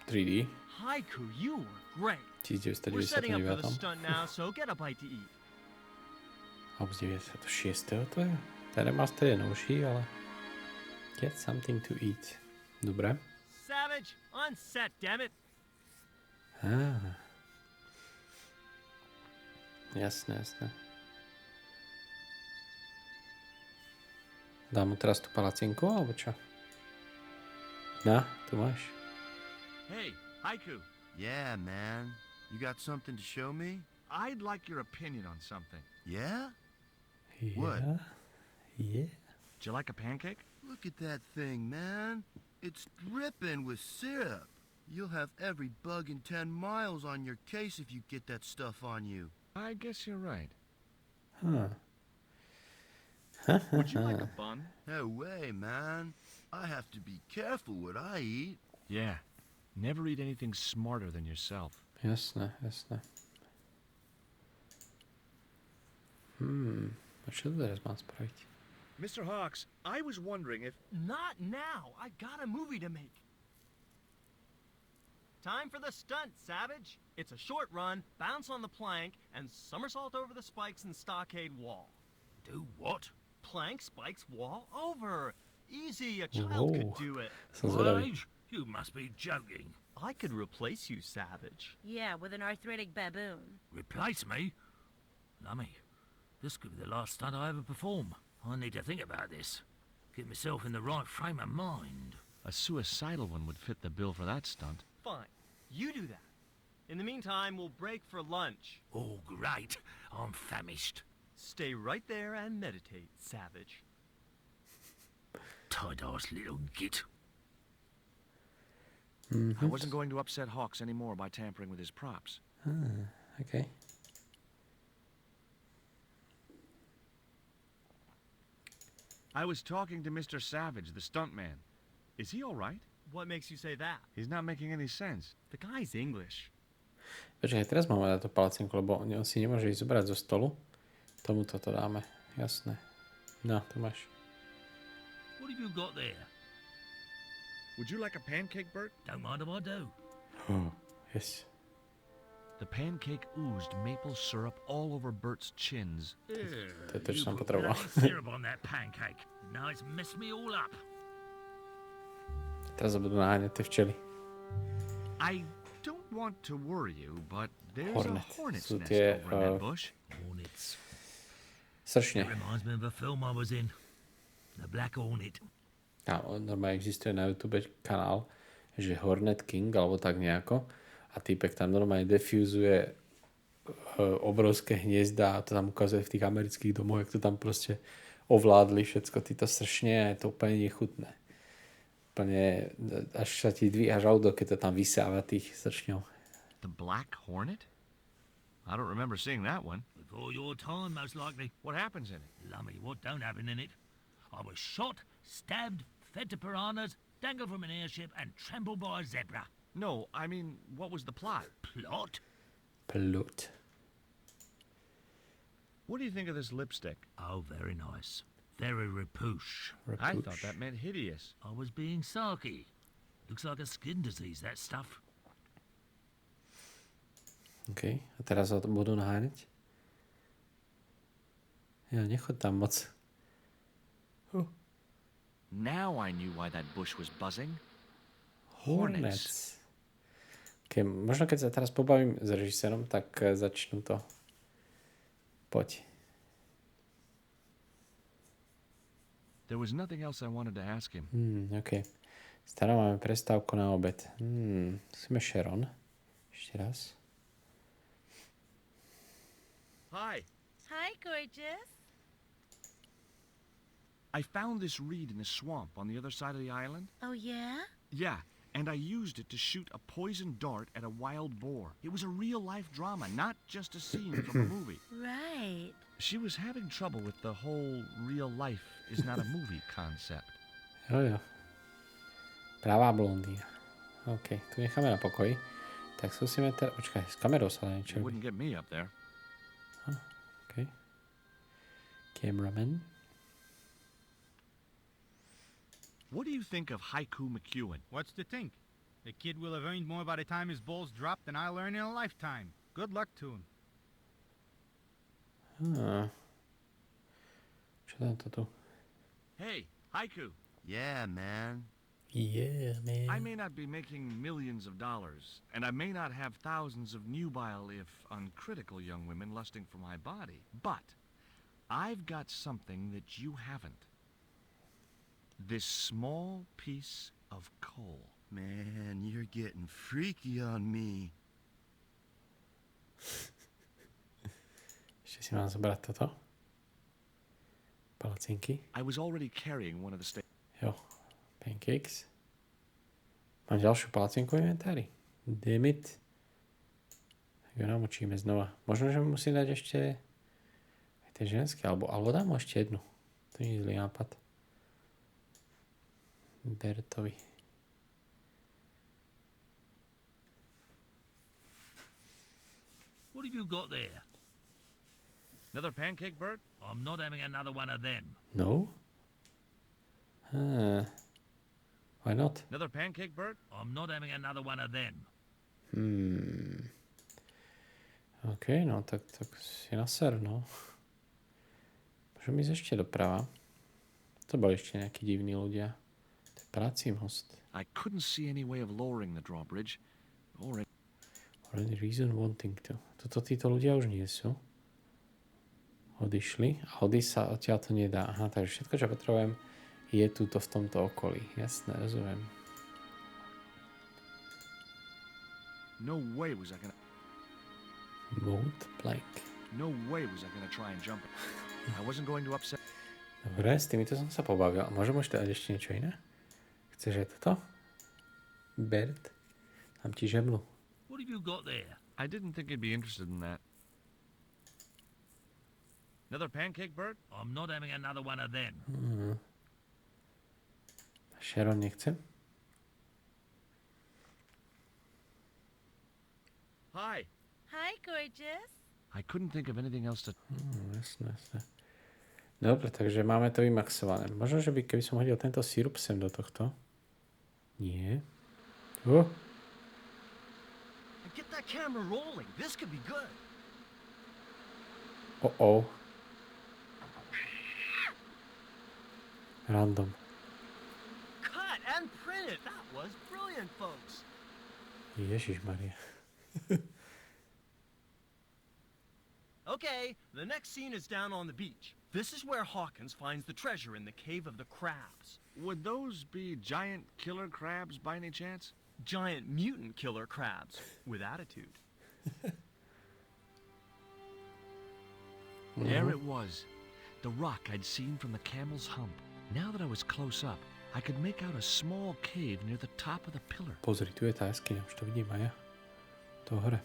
3D. Haiku, you were great. We're setting up for the 1999. stunt now, so get a bite to eat. Alebo z 96. to je. Ten remaster je novší, ale... Get something to eat. Dobre. Savage, on set, damn it. Jasné, jasné. Dám mu teraz tú palacinku, alebo čo? Na, tu máš. Hey, Haiku, Yeah, man. You got something to show me? I'd like your opinion on something. Yeah? Yeah. What? Yeah. Do you like a pancake? Look at that thing, man. It's dripping with syrup. You'll have every bug in 10 miles on your case if you get that stuff on you. I guess you're right. Huh. Would you like a bun? No way, man. I have to be careful what I eat. Yeah. Never eat anything smarter than yourself. Jasné, jasné. A čo tu teraz mám spraviť? Mr. Hawks, I was wondering if... Not now. I got a movie to make. Time for the stunt, Savage. It's a short run, bounce on the plank, and somersault over the spikes and stockade wall. Do what? Plank, spikes, wall, over. Easy, a child could Whoa. do it. Som zvedavý. Rage? You must be joking. I could replace you, Savage. Yeah, with an arthritic baboon. Replace me? Lummy, this could be the last stunt I ever perform. I need to think about this. Get myself in the right frame of mind. A suicidal one would fit the bill for that stunt. Fine. You do that. In the meantime, we'll break for lunch. Oh, great. I'm famished. Stay right there and meditate, Savage. Tight-ass little git. I wasn't going to upset Hawks anymore by tampering with his props. Okay. I was talking to Mr. Savage, the stuntman. Is he all right? What makes you say that? He's not making any sense. The guy's English. Počkaj, teraz máme dať tú palacinku, lebo on si nemôže ísť zobrať zo stolu. Tomu toto dáme. Jasné. No, tu máš. What have you got there? Would you like a pancake, Bert? Don't mind if I do. Yes. The pancake oozed maple syrup all over Bert's chins. To je to, čo som You put potreboval. bloody syrup on that pancake. Now it's messed me all up. Teraz budú naháňať tie včely. I don't want to worry you, but there's Hornet. a hornet's Sú nest tie, over in that bush. Hornets. Sršne. It reminds me of a film I was in. The Black Hornet. A normálne existuje na YouTube kanál, že Hornet King, alebo tak nejako. A týpek tam normálne defúzuje obrovské hniezda a to tam ukazuje v tých amerických domoch, jak to tam proste ovládli všetko títo sršne a je to úplne nechutné. Úplne až sa ti dvíha žalúdok, keď to tam vysáva tých sršňov. The Black Hornet? I don't remember seeing that one. Before your time, most likely. What happens in it? Lummy, what don't happen in it? I was shot, stabbed, fed to piranhas, dangled from an airship, and trampled by a zebra. No, I mean, what was the plot? Plot? Plut. What do you think of this lipstick? Oh, very nice. Very repouche. I thought that meant hideous. I was being sarky. Looks like a skin disease, that stuff. OK, a teraz ho budú naháňať. Ja, nechod tam moc. Now I knew why that bush was buzzing. Hornets. OK, možno keď sa teraz pobavím s režisérom, tak začnú to. Poď. There was nothing else I wanted to ask him. OK. Stará máme prestávku na obed. Musíme Sharon. Ešte raz. Hi. Hi, gorgeous. I found this reed in a swamp on the other side of the island. Oh, yeah? Yeah, and I used it to shoot a poison dart at a wild boar. It was a real-life drama, not just a scene from a movie. Right. She was having trouble with the whole real life is not a movie concept. Jo. Pravá blondína. OK, tu necháme na pokoji. Tak skúsime teraz... Počkaj, s kamerou sa dá niečo It robiť. wouldn't get me up there. OK. Cameraman. What do you think of Haiku McEwen? What's to think? The kid will have earned more by the time his balls drop than I'll earn in a lifetime. Good luck to him. Čo tam to tu? Hey, Haiku. Yeah, man. Yeah, man. I may not be making millions of dollars, and I may not have thousands of nubile, if uncritical, young women lusting for my body, but I've got something that you haven't. This small piece of coal. Man, you're getting freaky on me. Ešte si mám zobrať toto. Palacinky. I was already carrying one of the Jo. Pancakes. Mám ďalšiu palacinku v inventári. Damn it. Tak ju namočíme znova. Možno, že musím dať ešte aj tie ženské, alebo dám mu ešte jednu. To nie je zlý nápad. Bertovi. What have you got there? Another pancake, Bert? I'm not having another one of them. No? Why not? Another pancake, Bert? I'm not having another one of them. OK, no tak si na ser, no. Môžem ísť ešte doprava. To boli ešte nejakí divní ľudia. To je prací most. I couldn't see any way of lowering the drawbridge, or Any reason wanting to. Toto títo ľudia už nie sú. Odišli. A odísť sa odtiaľ to nedá. Aha, takže všetko, čo potrebujem, je túto v tomto okolí. Jasné, rozumiem. no way was I gonna... Mode blank. No way was I gonna try and jump it. I wasn't going to upset... Dobre, s týmito som sa pobavil. A môžem už dať ešte niečo iné? Chceš aj toto? Bert? Dám ti žemlu. What have you got there? I didn't think you'd be interested in that. Another pancake, Bert? I'm not having another one of them. Sharon nechce. Hi. Hi, gorgeous. I couldn't think of anything else to... Jasné, jasné. Dobre, takže máme to vymaxované. Možno, že by, keby som hodil tento sirup sem do tohto. Nie. Get that camera rolling. This could be good. Oh. Random. Cut and print it. That was brilliant, folks. Ježišmaria. Okay, the next scene is down on the beach. This is where Hawkins finds the treasure in the Cave of the Crabs. Would those be giant killer crabs by any chance? Giant mutant killer crabs with attitude. There it was. The rock I'd seen from the camel's hump. Now that I was close up, I could make out a small cave near the top of the pillar. Pozri, tu je tá jaskyňa, už to vidím aj ja. To hore.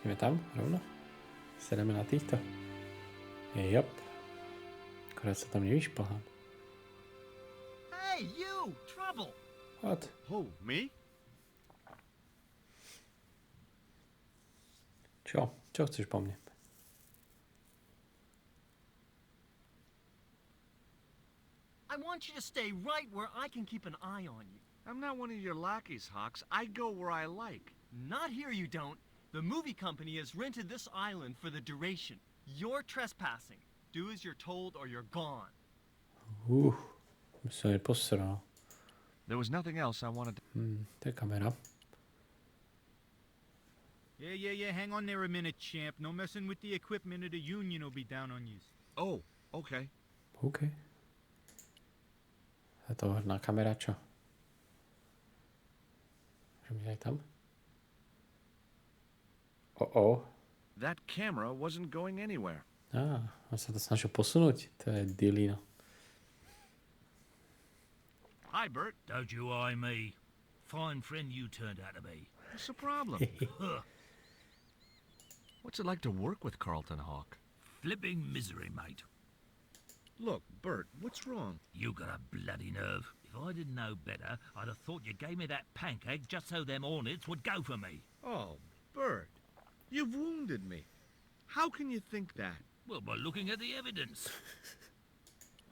Ideme tam, rovno? Sedeme na týchto. Jop. Akorát sa tam nevyšplhám. Hey, you! Trouble! What? Oh, me? Čo? Čo chceš po mne? I want you to stay right where I can keep an eye on you. I'm not one of your lackeys, Hawks. I go where I like. Not here, you don't. The movie company has rented this island for the duration. You're trespassing. Do as you're told or you're gone. Som neposral. There was nothing else I wanted to... To je kamera. Yeah, hang on there a minute, champ. No messing with the equipment or the union will be down on you. Oh, okay. OK. A to horná kamera, čo? Môžem ísť aj tam? That camera wasn't going anywhere. On sa to snažil posunúť. To je dilino. Hi, Bert. Don't you eye me. Fine friend you turned out to be. What's the problem? What's it like to work with Carlton Hawk? Flipping misery, mate. Look, Bert, what's wrong? You got a bloody nerve. If I didn't know better, I'd have thought you gave me that pancake just so them hornets would go for me. Oh, Bert, you've wounded me. How can you think that? Well, by looking at the evidence.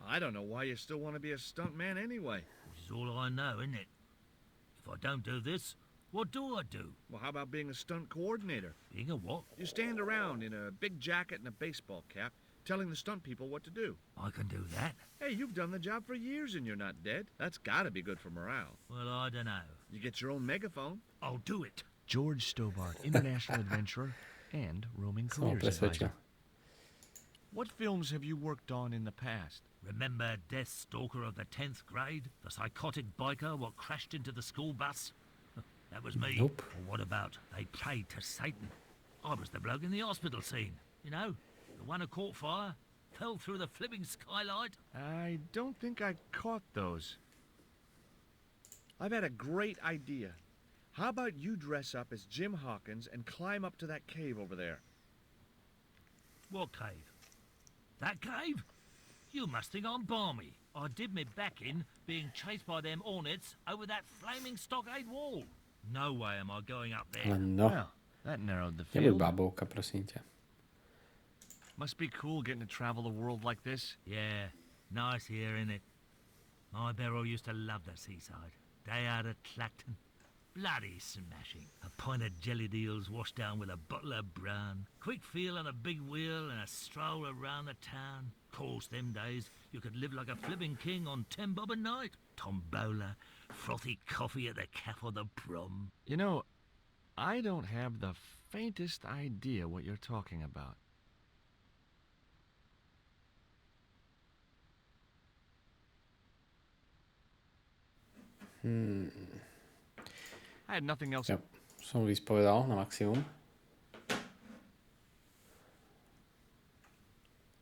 I don't know why you still want to be a stuntman anyway. Which is all I know, isn't it? If I don't do this, what do I do? Well, how about being a stunt coordinator? Being a what? You stand around in a big jacket and a baseball cap, telling the stunt people what to do. I can do that. Hey, you've done the job for years and you're not dead. That's gotta be good for morale. Well, I don't know. You get your own megaphone. I'll do it. George Stobart, international adventurer and roaming careers advisor. What films have you worked on in the past? Remember Death Stalker of the 10th grade? The psychotic biker what crashed into the school bus? That was me. Nope. Or what about They Prayed to Satan? I was the bloke in the hospital scene. You know, the one who caught fire, fell through the flipping skylight. I don't think I caught those. I've had a great idea. How about you dress up as Jim Hawkins and climb up to that cave over there? What cave? That cave? You must think I'm balmy. I did me back in being chased by them hornets over that flaming stockade wall. No way am I going up there. No. Well, that narrowed the Nebuď field. babovka, prosím ťa. Must be cool getting to travel the world like this. Yeah, nice here, innit? My Beryl used to love the seaside. Day out at Clacton. Bloody smashing. A pint of jellied eels washed down with a bottle of brown. Quick feel on a big wheel and a stroll around the town. Course, them days, you could live like a flipping king on 10 bob a night. Tombola, frothy coffee at the cafe or the prom. You know, I don't have the faintest idea what you're talking about. I had nothing else. Jo, som vyspovedal na maximum.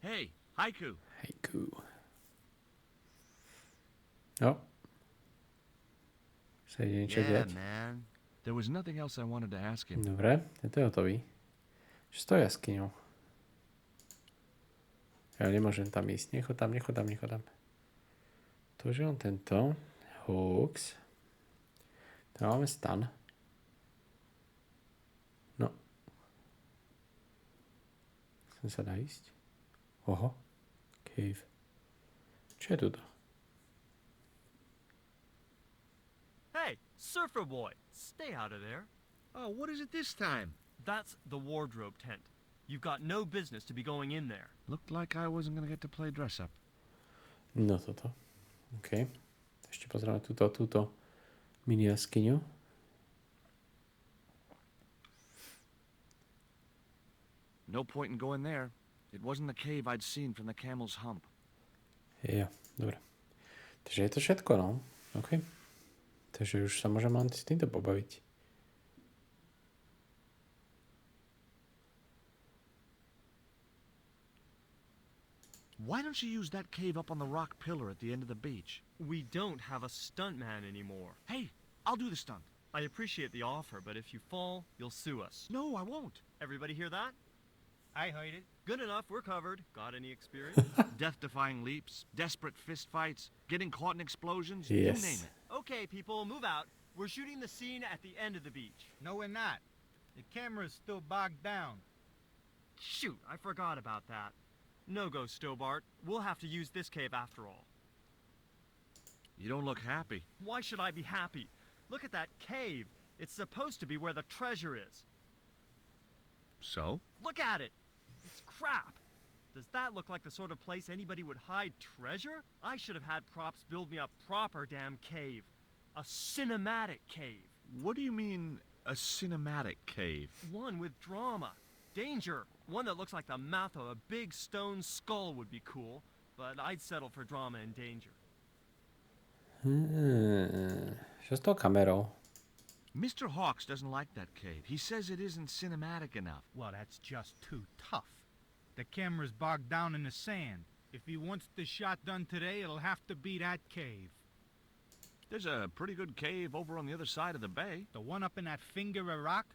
Hey, haiku. Hejku. Jo. Sa ide niečo Yeah, diať? man. There was nothing else I wanted to ask him. Dobre, to je hotový. Čo s tou jaskyňou? Ja nemôžem tam ísť. Nechodám. To, že on tento. Hooks. Tam máme stan. No. Chcem sa dá ísť. Oho. Cave. Čo je tuto? Hey, surfer boy, stay out of there. Oh, what is it this time? That's the wardrobe tent. You've got no business to be going in there. Looked like I wasn't gonna get to play dress up. No toto. OK. Ešte pozrieme túto mini jaskyňu. No point in going there. It wasn't the cave I'd seen from the camel's hump. Ja, dobre. Takže je to všetko, no. OK. Takže už sa môžem len s týmto pobaviť. Why don't you use that cave up on the rock pillar at the end of the beach? We don't have a stuntman anymore. Hey, I'll do the stunt. I appreciate the offer, but if you fall, you'll sue us. No, I won't. Everybody hear that? I heard it. Good enough, we're covered. Got any experience? Death-defying leaps, desperate fistfights, getting caught in explosions, Yes. you name it. Okay, people, move out. We're shooting the scene at the end of the beach. No, we're not. The camera's still bogged down. Shoot, I forgot about that. No go, Stobart. We'll have to use this cave after all. You don't look happy. Why should I be happy? Look at that cave. It's supposed to be where the treasure is. So? Look at it. It's crap. Does that look like the sort of place anybody would hide treasure? I should have had props build me a proper damn cave. A cinematic cave. What do you mean, a cinematic cave? One with drama. Danger. One that looks like the mouth of a big stone skull would be cool, but I'd settle for drama and danger. Čo s tou kamerou? Mr. Hawks doesn't like that cave. He says it isn't cinematic enough. Well, that's just too tough. The camera's bogged down in the sand. If he wants the shot done today, it'll have to be that cave. There's a pretty good cave over on the other side of the bay. The one up in that finger of rock?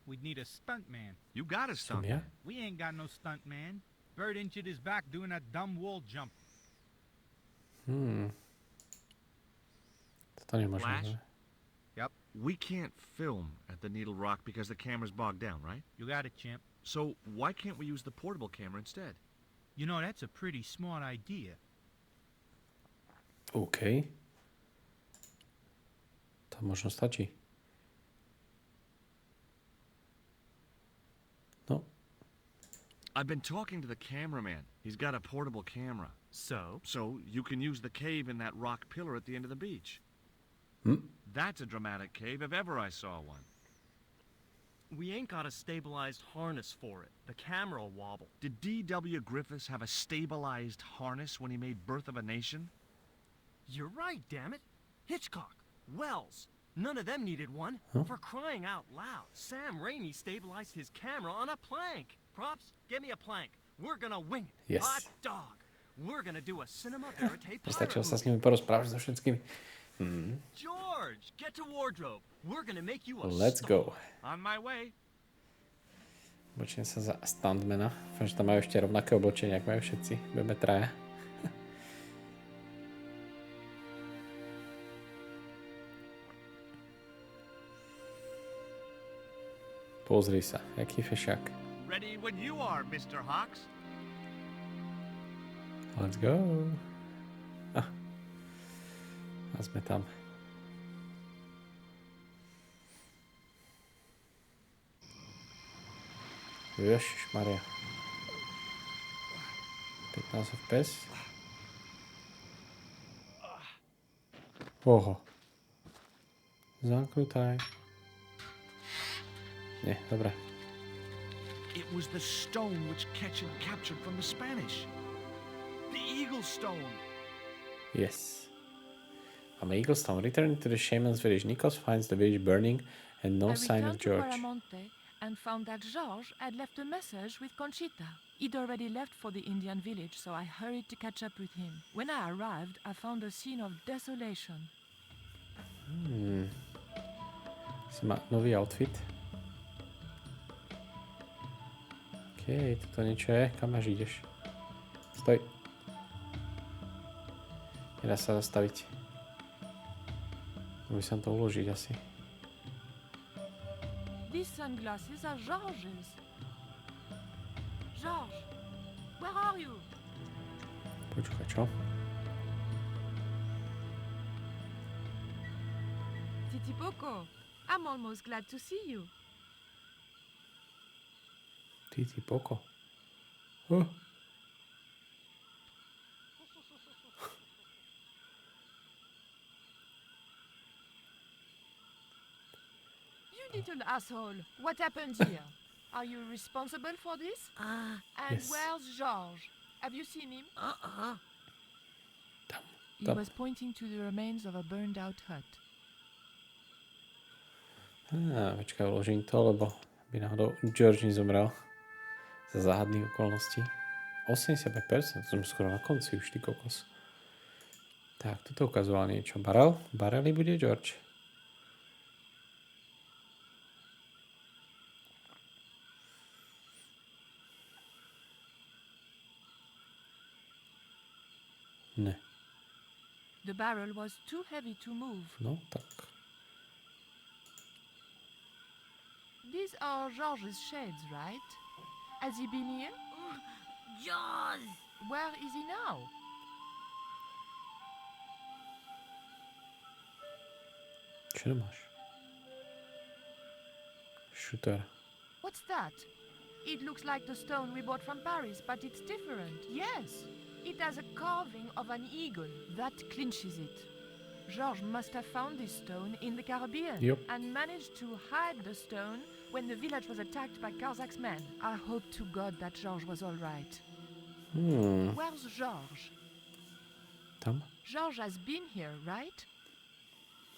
We'd need a stuntman. You got a stunt. Ja? We ain't got no stuntman. Bird injured his back doing that dumb wall jump. To nemôžem. Flash? Ne? Yep. We can't film at the Needle Rock because the camera's bogged down, right? You got it, champ. So why can't we use the portable camera instead? You know, that's a pretty smart idea. OK. To možno stačí. No. I've been talking to the cameraman. He's got a portable camera. So? So you can use the cave in that rock pillar at the end of the beach. That's a dramatic cave if ever I saw one. We ain't got a stabilized harness for it. The camera will wobble. Did D.W. Griffiths have a stabilized harness when he made Birth of a Nation? You're right, damn it. Hitchcock, Wells, none of them needed one. Huh? For crying out loud, Sam Raimi stabilized his camera on a plank. Props, get me a plank. We're gonna wing it. Yes. Hot dog. We're gonna do a cinema verite pirate Stačilo sa s movie. nimi porozprávať so všetkými. George, get to wardrobe. We're gonna make you a Let's star. go. On my way. Oblečím sa za stuntmana. Dúfam, že tam majú ešte rovnaké oblečenie, ako majú všetci. Budeme traja. Pozri sa, jaký fešák. Ready when you are, Mr. Hawks. Let's go. A sme tam. Ježišmaria. 15 FPS. Oho. Zamknutá je. Nie, dobre. It was the stone which Ketchum captured from the Spanish. The Eagle Stone. Yes. Máme Eaglestone. Returning to the shaman's village, Nikos finds the village burning and no I sign of returned to George. Paramonte and found that George had left a message with Conchita. He'd already left for the Indian village, so I hurried to catch up with him. When I arrived, I found a scene of desolation. Si má nový outfit. OK, toto niečo je. Kam až ideš? Stoj. Nedá sa zastaviť. Musím som to uložiť asi. These sunglasses are George's. George, where are you? Počkaj, čo? Titi Poco, I'm almost glad to see you. Titi Poco. You little asshole, what happened here? Are you responsible for this? And Yes. where's George? Have you seen him? He Tam. was pointing to the remains of a burned out hut. Počkaj, uložím to, lebo by náhodou George nezomrel za záhadných okolností. 85%, to som skoro na konci už, ty kokos. Tak, toto ukazoval niečo. Barel? Barely bude George. Ne. The barrel was too heavy to move. No, tak. These are George's shades, right? Has he been here? Jaws! Where is he now? Čo to máš? Shooter. What's that? It looks like the stone we bought from Paris, but it's different. Yes, it has a carving of an eagle. That clinches it. Georges must have found this stone in the Caribbean Yep. and managed to hide the stone when the village was attacked by Carzak's men. I hope to God that Georges was all right. Where's Georges? Tam? Georges has been here, right?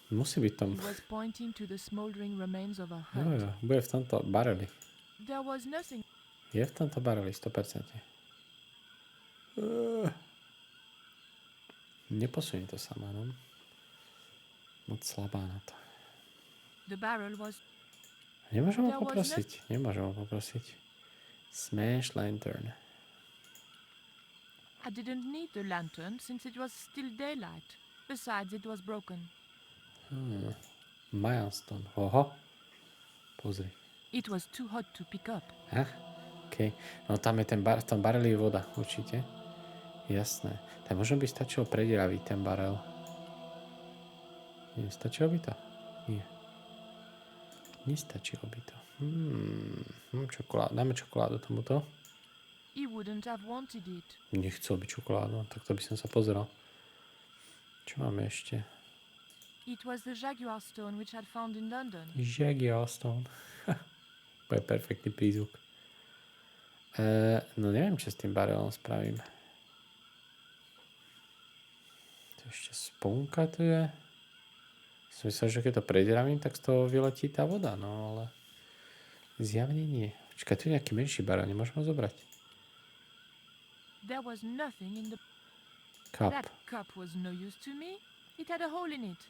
Musí byť tam. He was pointing to the smoldering remains of a Jo, hut. jo, bude v tomto bareli. There was nothing. Je v tomto bareli, 100%. Neposunie to sama, no. Moc slabá na to. The barrel was Nemôžem ho There was poprosiť. Nemôžem ho poprosiť. Smash lantern. I didn't need the lantern since it was still daylight. Besides, it was broken. Milestone. Oho. Pozri. It was too hot to pick up. OK. No tam je v tom bareli je voda, určite. Jasné. Tak možno by stačilo prediraviť ten barel. Nie, stačilo by to? Nie. Nestačilo by to. Dáme čokoládu tomuto. He wouldn't have wanted it. Nechcel by čokoládu, tak to by som sa pozeral. Čo máme ešte? It was the jaguar stone which I'd found in London. Jaguar stone. To je perfektný prízvuk. No neviem, čo s tým barelom spravím. To ešte sponka tu je. Som myslel, že keď to predravím, tak z toho vyletí tá voda, no ale zjavne nie. Počkaj, tu je nejaký menší barel, nemôžem ho zobrať. There was nothing in the... Cup. That cup was no use to me. It had a hole in it.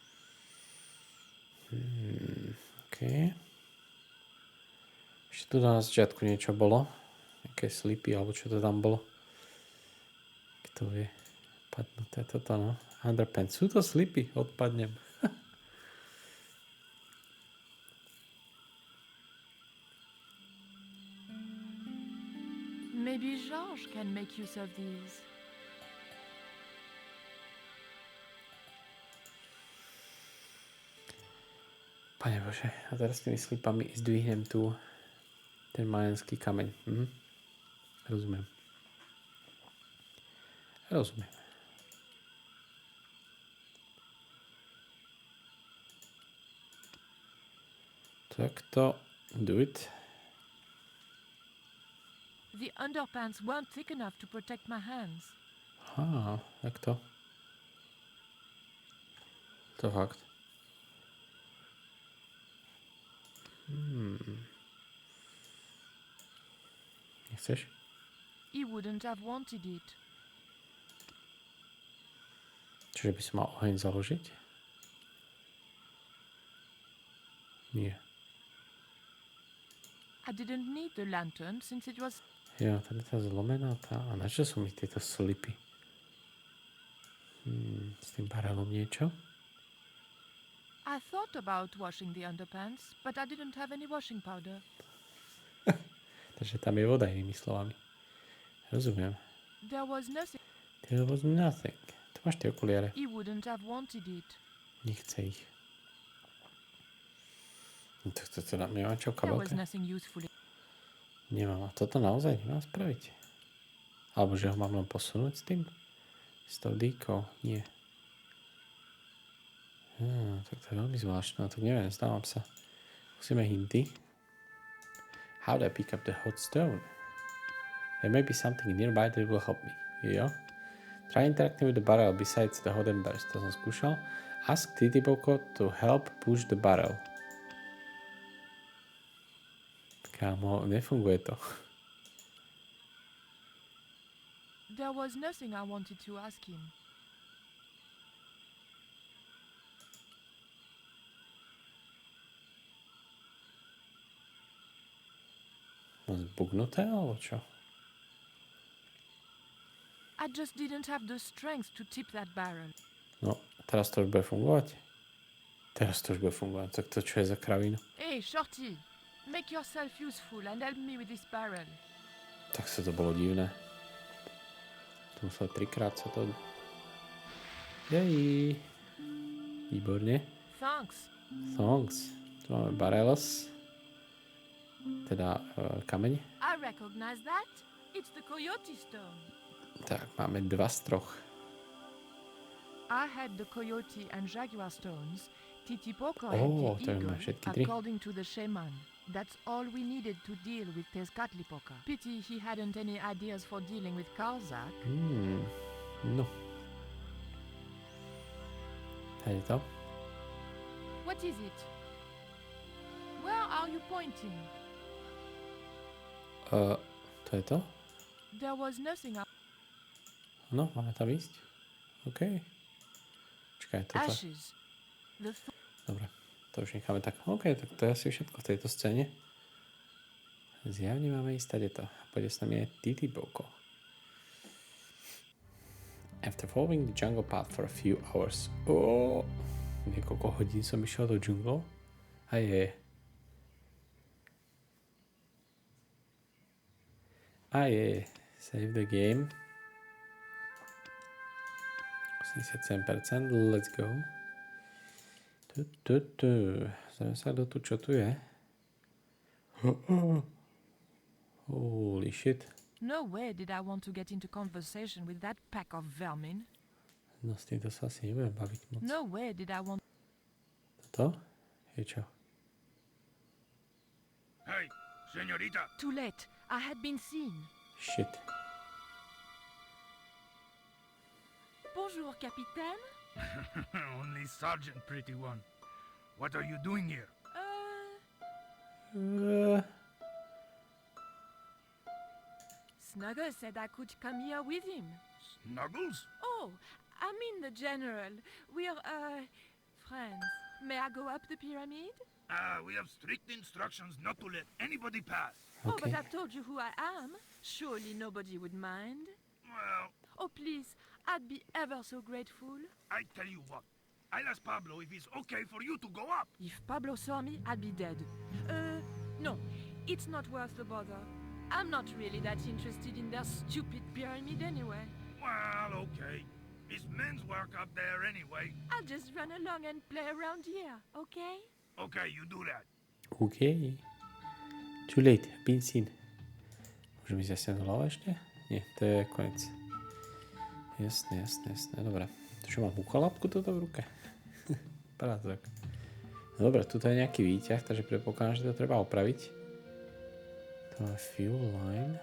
OK. Ešte tu na začiatku niečo bolo. Nejaké slipy, alebo čo to tam bolo. Kto vie. Padnuté toto, no. Underpants. Sú to slipy, odpadnem. Maybe Georges can make use of these. Pane Bože, a teraz s tými slipami zdvihnem tu ten majenský kameň. Rozumiem. Rozumiem. Takto. Do it. The underpants weren't thick enough to protect my hands. Takto. To fakt. Nechceš? He wouldn't have wanted it. Čiže by som mal oheň založiť? Nie. I didn't need the lantern since it was... Jo, tady tá zlomená tá. A na čo sú mi tieto slipy? S tým barelom niečo? I thought about washing the underpants, but I didn't have any washing powder. Takže tam je voda, inými slovami. Rozumiem. There was nothing. There was nothing. Tu máš tie okuliare. He wouldn't have wanted it. Nechce ich. To nemám čo v There was kabelke? nothing useful. Nemám. A toto naozaj nemám spraviť? Alebo že ho mám len posunúť s tým? S tou dýkou? Nie. Tak to je veľmi zvláštne. Tak neviem, zdávam sa. Musíme hinty. How do I pick up the hot stone? There may be something nearby that will help me. Jo. Try interacting with the barrel besides the hot embers. To som skúšal. Ask Titiboko to help push the barrel. Kámo, nefunguje to. There was nothing I wanted to ask him. Zbugnuté, alebo čo? I just didn't have the strength to tip that barrel. No, teraz to už bude fungovať? Teraz to už bude fungovať. Tak to čo je za kravinu? Hey, Shorty! Make yourself useful and help me with this barrel. Tak sa to bolo divné. To musel 3-krát sa to... Jej. Výborne. Thanks. Thanks. Tu máme barrels. Teda kameň. I recognize that. It's the coyote stone. Tak, máme 2 z 3. I had the coyote and jaguar stones. Titipoko Oh, had to the má eagle, všetky 3. according to the shaman. That's all we needed to deal with Tezcatlipoca. Pity he hadn't any ideas for dealing with Karzak. No. Hej to. What is it? Where are you pointing? To je to? There was nothing up. No, máme tam ísť. OK. Čakaj, toto. Ashes. Dobre, to už necháme tak. OK, tak to je asi všetko v tejto scéne. Zjavne máme ísť tady to. Pôjde s nami aj Titiboko. After following the jungle path for a few hours. Niekoľko hodín som išiel do džunglu. A je. Save the game. 87%, let's go. Zajme sa do tu, čo tu je. Holy shit. No way did I want to get into conversation with that pack of vermin. No s týmto sa asi nebudem baviť moc. No way did I want... Toto? Je čo? Hey, señorita. Too late. I had been seen. Shit. Bonjour, Capitaine. Only Sergeant, pretty one. What are you doing here? Snuggles said I could come here with him. Snuggles? Oh, I mean the General. We're, friends. May I go up the pyramid? We have strict instructions not to let anybody pass. Oh, but Okay. I've told you who I am. Surely nobody would mind. Well, Oh, please, I'd be ever so grateful. I tell you what. I'll ask Pablo if it's okay for you to go up. If Pablo saw me, I'd be dead. No, it's not worth the bother. I'm not really that interested in their stupid pyramid anyway. Well, okay. It's men's work up there anyway. I'll just run along and play around here, okay? Okay, you do that. OK. Too late, been seen. Môžem ísť asi na hlava ešte? Nie, to je koniec. Jasné. Dobre. To čo mám uchalapku toto v ruke? Parádok. Dobre, tuto je nejaký výťah, takže predpokladám, že to treba opraviť. To má fuel line.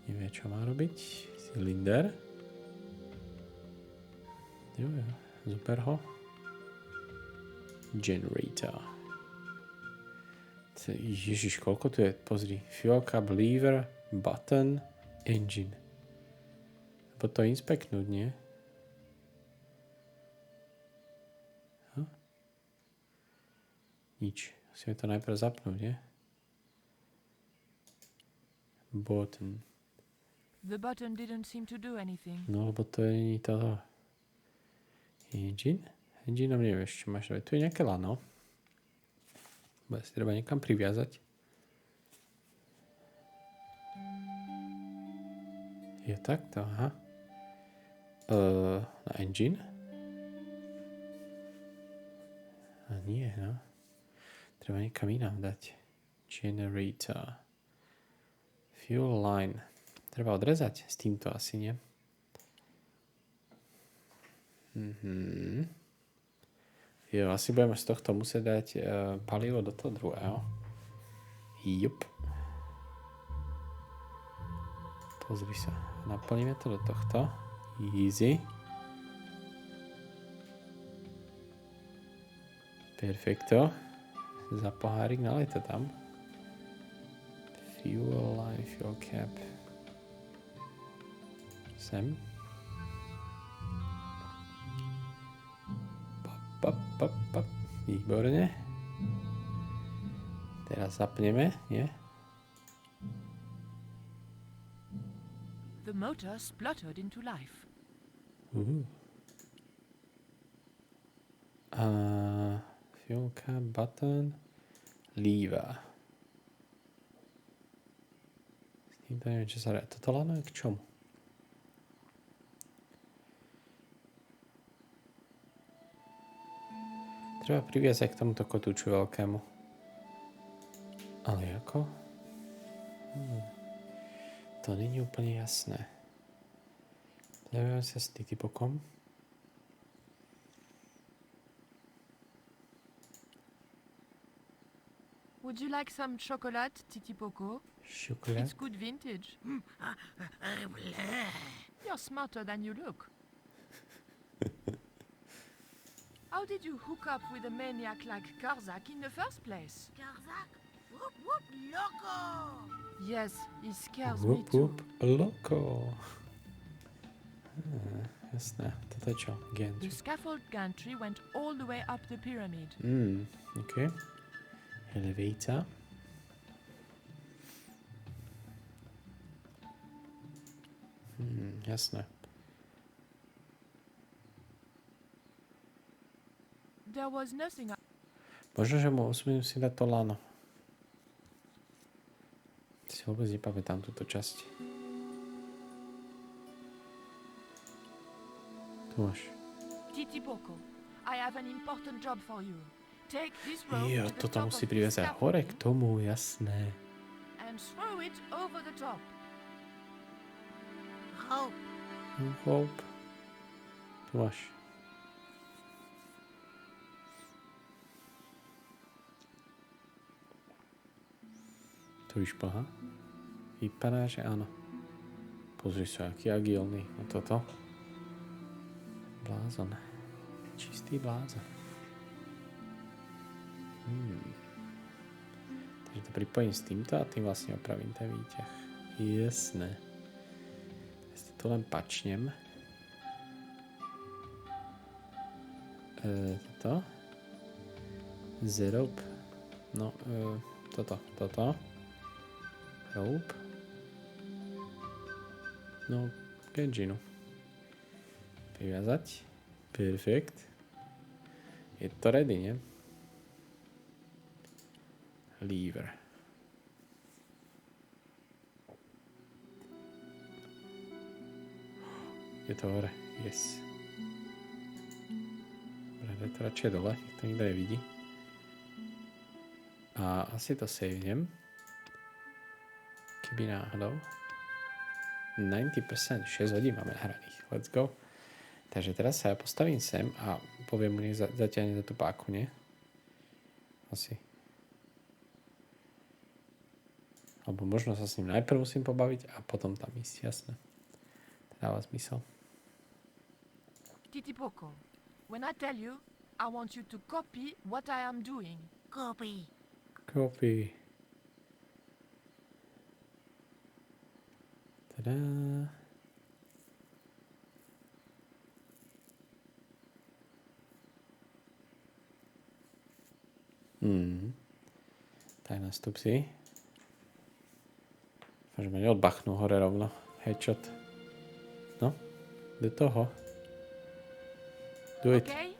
Nevie, čo má robiť. Cylinder. Jo, super ho. Generator. Ježiš, koľko tu je? Pozri. Fuel cap, lever, button, engine. Poď to inspektnúť, nie? Nič. Musíme to najprv zapnúť, nie? Button. The button didn't seem to do anything. No, lebo to je nie toho. Engine? Engineom nevieš, čo máš robiť. Tu je nejaké lano. Bude si treba niekam priviazať. Je takto, aha. Na engine? A nie, no. Treba niekam inám dať. Generator. Fuel line. Treba odrezať s týmto asi, nie? Jo, asi budeme z tohto musieť dať palivo do toho druhého. Jup. Pozri sa. Naplníme to do tohto. Easy. Perfekto. Za pohárik nalej to tam. Fuel line, fuel cap. Sem. Pop. Výborne. Teraz zapneme, nie? The motor spluttered into life. Fuel cap button. Lever. S týmto neviem, čo sa... Toto lano je k čomu? Treba priviazať k tomuto kotúču veľkému. Ale ako? To není úplne jasné. Zaujímavé sa s typokom. Would you like some chocolate, Titi Poco? Chocolate? It's good vintage. You're smarter than you look. How did you hook up with a maniac like Karzak in the first place? Karzak? Whoop whoop loco! Yes, he scares me Whoop, too. whoop, loco. Jasné. Toto je čo? The Gantry. scaffold gantry went all the way up the pyramid. OK. Elevator. Jasné. There was nothing. Možno, že musím si dať to lano. Si vôbec nepamätám túto časť. Tu máš. Titi Poco, I have an important job for you. Take this rope Jo, to the toto top musí of the priviazať hore k scaffolding tomu, jasné. and throw it over the top. Hope. Hope. Tu máš. Tu vyšplhá. Vypadá, že áno. Pozri sa, aký agilný. A toto? Blázon. Čistý blázon. Takže to pripojím s týmto a tým vlastne opravím ten výťah. Jasné. Ja si to len pačnem. Toto. Zrob. No, toto. Rope. No, k engineu. Priviazať. Perfekt. Je to ready, nie? Lever. Je to hore. Yes. Dobre, daj to radšej dole, nech to nikto nevidí. A asi to savenem. Keby náhodou. 90%, 6 hodín máme nahraných. Let's go. Takže teraz sa ja postavím sem a poviem mu, nech zatiahne za tú páku, nie? Asi. Alebo možno sa s ním najprv musím pobaviť a potom tam ísť, jasné. To dáva zmysel. Titi Poco, when I tell you, I want you to copy what I am doing. Copy. Copy. Tada. Tak nastup si. Že ma neodbachnú hore rovno. Headshot. No, do toho. Do it. Okay?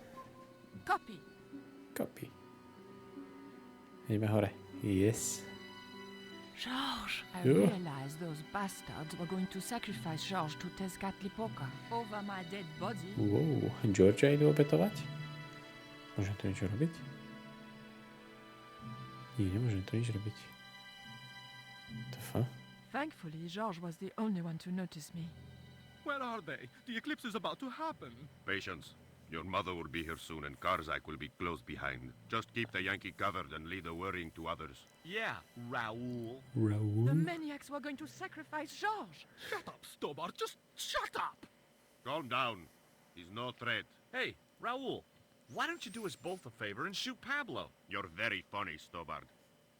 Copy. Copy. Ideme hore. Yes. Georges, I Yeah. realized those bastards were going to sacrifice Georges to Tezcatlipoca over my dead body. Wow, Georgia idú obetovať? Môžem tu niečo robiť? Nie, nemôžem tu nič robiť. Thankfully, Georges was the only one to notice me. Where are they? The eclipse is about to happen. Patience. Your mother will be here soon and Karzak will be close behind. Just keep the Yankee covered and leave the worrying to others. Yeah, Raoul. The maniacs were going to sacrifice Georges. Shut up, Stobart. Just shut up. Calm down. He's no threat. Hey, Raoul. Why don't you do us both a favor and shoot Pablo? You're very funny, Stobart.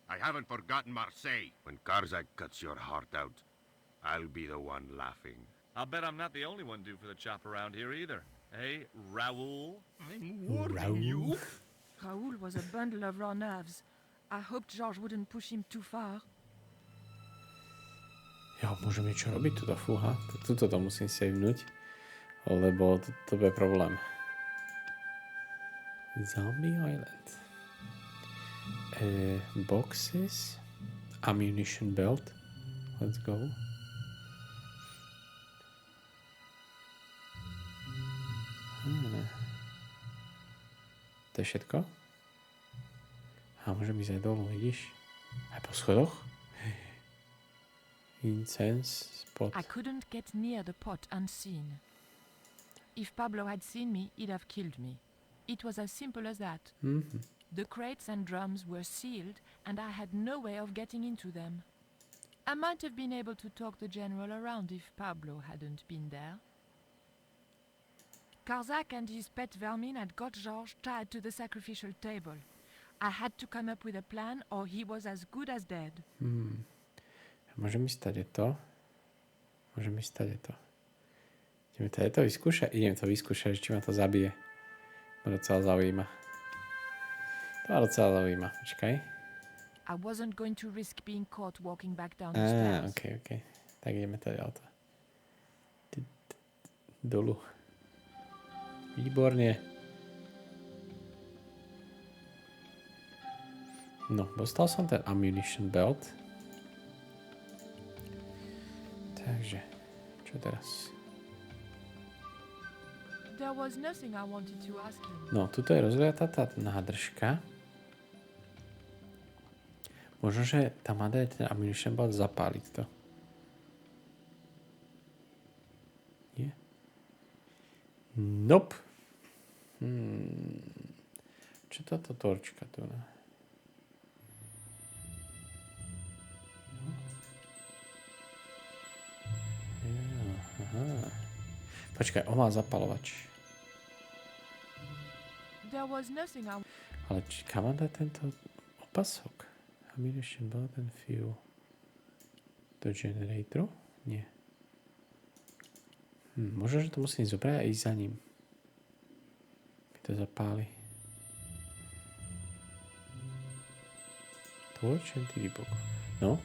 I haven't forgotten Marseille. When Karzak cuts your heart out, I'll be the one laughing. I'll bet I'm not the only one due for the chop around here either. Hey, Raoul? I'm warning you. Raoul was a bundle of raw nerves. I hoped Georges wouldn't push him too far. Ja môžem niečo robiť tuto, fúha. Tuto to musím savenúť, lebo to bude problém. Zombie Island. Boxes. Ammunition belt. Let's go. To je všetko? A môžem ísť aj dolu, vidíš? Aj po schodoch? Incense spot. I couldn't get near the pot unseen. If Pablo had seen me, he'd have killed me. It was as simple as that. The crates and drums were sealed, and I had no way of getting into them. I might have been able to talk the general around if Pablo hadn't been there. Karzak and his pet vermin had got Georges tied to the sacrificial table. I had to come up with a plan, or he was as good as dead. Môžem ísť tadeto. Ideme tadeto vyskúšať? Idem to vyskúšať, či ma to zabije. To docela zaujíma. Počkaj. I wasn't going to risk being caught walking back down the stairs. Okay. Tak ideme tady auto. Dolu. Výborne. No, dostal som ten ammunition belt. Takže, čo teraz? There was nothing I wanted to ask him. No, tuto je rozliatá tá nádržka. Možno, že tam má dať ten ammunition belt zapáliť to. Nie? Nope. Čo táto torčka tu? Aha. Počkaj, on má zapalovač. There was nothing I... Ale kam mám dať tento opasok? Ammunition belt and fuel. Do generatoru? Nie. Možno, že to musím zobrať a ísť za ním. Mi to zapáli. Torch and TV book. No?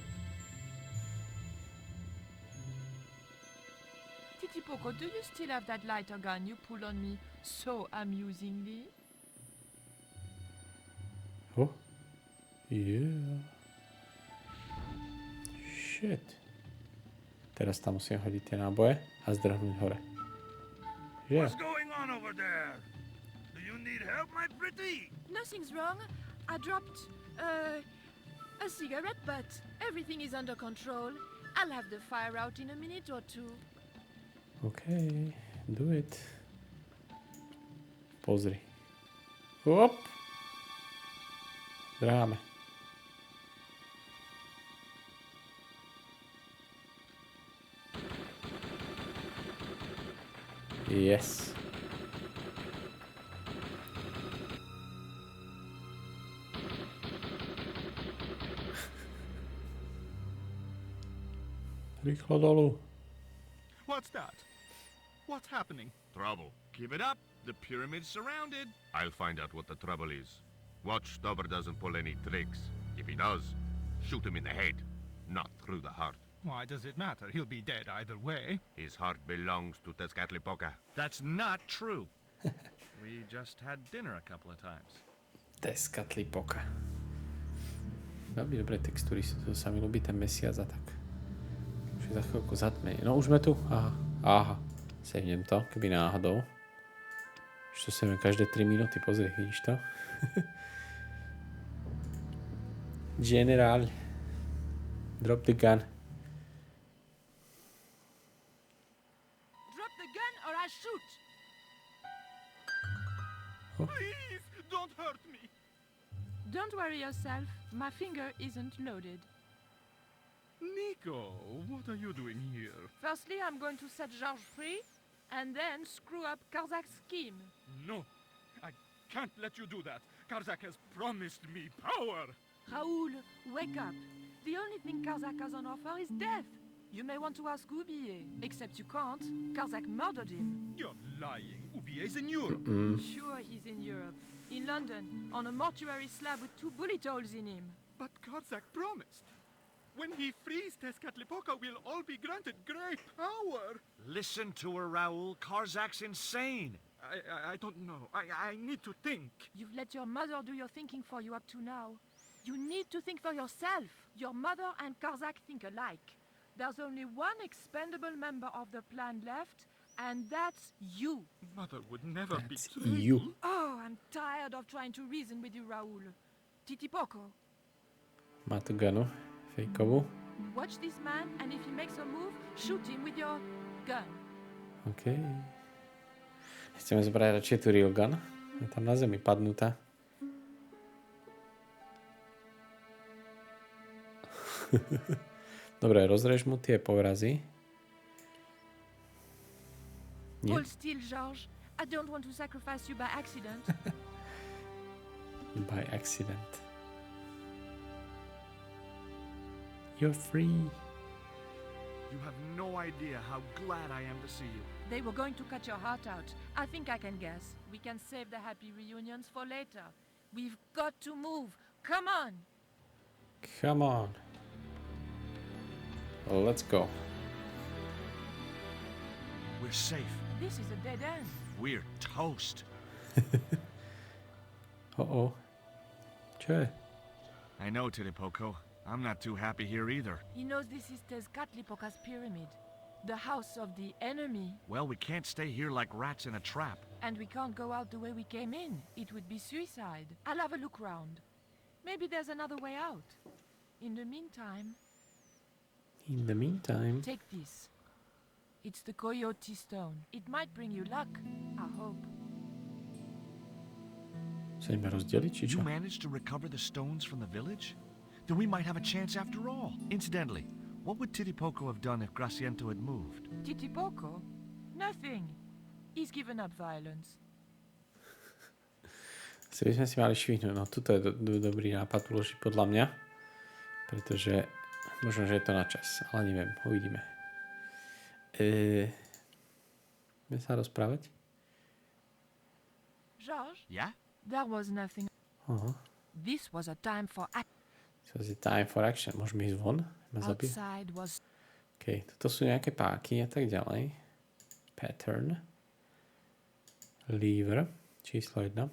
Titipoco, do you still have that lighter gun you pulled on me so amusingly? Oh. Yeah. Shit. Teraz tam musím hodiť tie náboje a zdrhnúť hore. Yeah. What's going on over there? Do you need help, my pretty? Nothing's wrong. I dropped, a cigarette, but everything is under control. I'll have the fire out in a minute or two. Okay, do it. Pozri. Hop. Dráme. Yes. Rýchlo dolu. What's that? What's happening? Trouble. Give it up. The pyramid's surrounded. I'll find out what the trouble is. Watch Stubber doesn't pull any tricks. If he does, shoot him in the head, not through the heart. Why does it matter? He'll be dead either way. His heart belongs to Tezcatlipoca. That's not true. We just had dinner a couple of times. Tezcatlipoca. Veľmi dobré textúry sú, to sa mi ľúbi ten mesiac a tak. Už je za chvíľku zatmenie. No už sme tu. Aha. Sevnem to, keby náhodou. Už to sevnem každé 3 minúty, pozri, vidíš to? General. Drop the gun. Drop the gun or I shoot! Please, don't hurt me. Don't worry yourself. My finger isn't loaded. Nico, what are you doing here? Firstly, I'm going to set Georges free, and then screw up Karzak's scheme. No, I can't let you do that. Karzak has promised me power. Raoul, wake up. The only thing Karzak has on offer is death. You may want to ask Oublier, except you can't. Karzak murdered him. You're lying. Oubier's in Europe. Sure, he's in Europe. In London, on a mortuary slab with 2 bullet holes in him. But Karzak promised. When he frees Tezcatlipoca, we'll all be granted great power. Listen to her, Raoul. Karzak's insane. I don't know. I need to think. You've let your mother do your thinking for you up to now. You need to think for yourself. Your mother and Karzak think alike. There's only one expendable member of the plan left, and that's you. Mother would never That's betray you. me. Oh, I'm tired of trying to reason with you, Raoul. Titipoco, Má tu gunu. Fejkovú. watch this man, and if he makes a move, shoot him with your gun. OK. Chceme zobrať radšej tu real gun. Je tam na zemi padnutá. Dobre, rozrež mu tie povrazy. Nie? Hold still, Georges. I don't want to sacrifice you by accident. By accident. You're free. You have no idea how glad I am to see you. They were going to cut your heart out. I think I can guess. We can save the happy reunions for later. We've got to move. Come on! Come on. Well, let's go. We're safe. This is a dead end. We're toast. Uh-oh. Čo je? I know, Titipoco. I'm not too happy here either. He knows this is Tezcatlipoca's pyramid, the house of the enemy, Well, we can't stay here like rats in a trap. and we can't go out the way we came in. It would be suicide. I'll have a look round. Maybe there's another way out. In the meantime, In the meantime... take this. It's the Coyote Stone. It might bring you luck, I hope. Sa ideme rozdeliť, či čo? You managed to recover the stones from the village? Then we might have a chance after all. Incidentally, what would Titipoco have done if Graciento had moved? Titipoco? Nothing. He's given up violence. Asi by sme si mali švihnúť. No, tuto je dobrý nápad uložiť podľa mňa. Pretože možno, že je to na čas. Ale neviem, uvidíme. Budeme sa rozprávať? Georges, Yeah? there was nothing. Aha. This was a time for So it's time for action. Môžeme ísť von? Ma zabiť? outside was OK, toto sú nejaké páky a tak ďalej. Pattern. Lever. Číslo 1.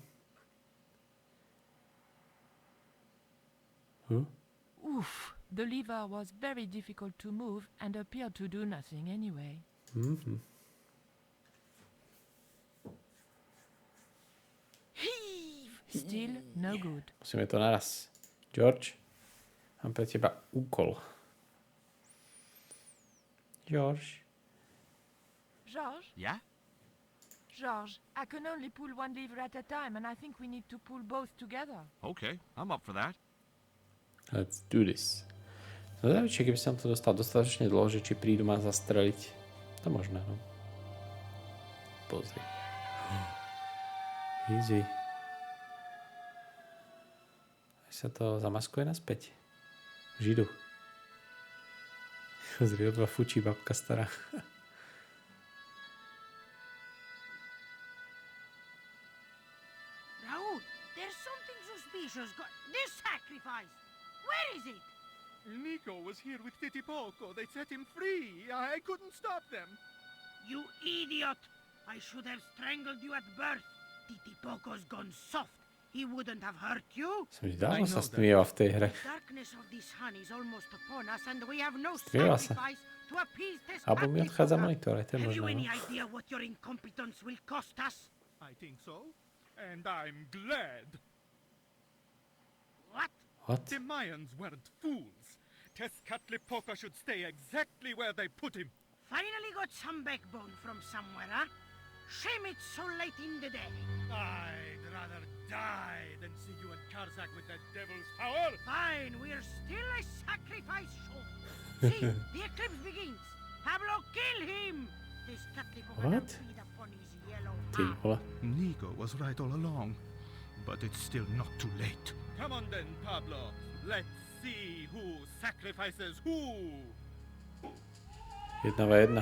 oof. The lever was very difficult to move and appeared to do nothing anyway. Mhm. Heave! Still no good. Musíme to naraz. George, mám pre teba úkol. George. Georges? Yeah? Georges, I can only pull one lever at a time, and I think we need to pull both together. Okay, I'm up for that. Let's do this. No zavičie, keby som to dostal dostatočne dlho, že či prídu ma zastreliť. To možné, no. Pozri. Easy. Až sa to zamaskuje naspäť. Židu. Pozri, odva fučí babka stará. Raúl, there's something suspicious. Poco. They set him free. I couldn't stop them. You idiot! I should have strangled you at birth. Titi Poco's gone soft. He wouldn't have hurt you. Som ti dávno sa stmieval v tej hre. The darkness of this hun is almost upon us, and we have no Stmieval sa. sacrifice to appease this Alebo mi odchádza Poca. monitor, aj to je Have you možné. any No. idea what your incompetence will cost us? I think so. And I'm glad. What? What? The Mayans weren't fools. Tezcatlipoca should stay exactly where they put him. Finally got some backbone from somewhere, huh? Shame it's so late in the day. I'd rather die than see you and Karzak with that devil's power. Fine, we're still a sacrifice show. See, the eclipse begins. Pablo, kill him! This Catlipoca What? feed upon his yellow Ty heart. vole. Nico was right all along, but it's still not too late. Come on then, Pablo. Let's see who sacrifices who. 1v1.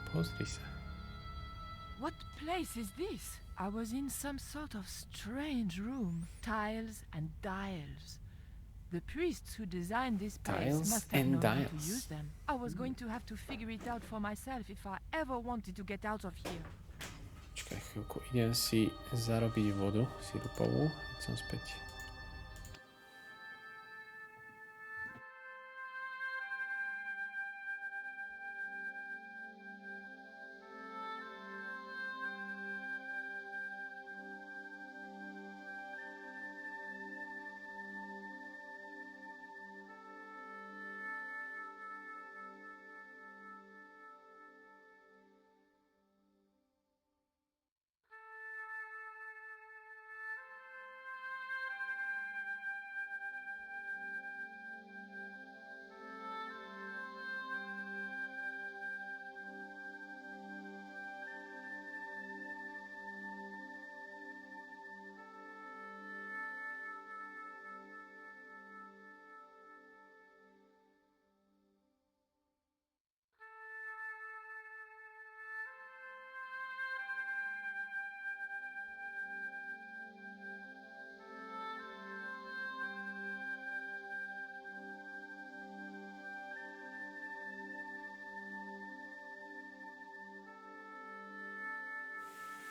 Pozri sa. What place is this? I was in some sort of strange room. Tiles and dials. The priests who designed this place Tiles must have and known how to dials. use them. I was going to have to figure it out for myself if I ever wanted to get out of here. Počkaj chvíľku, idem si zarobiť vodu sirupovú. Keď som späť.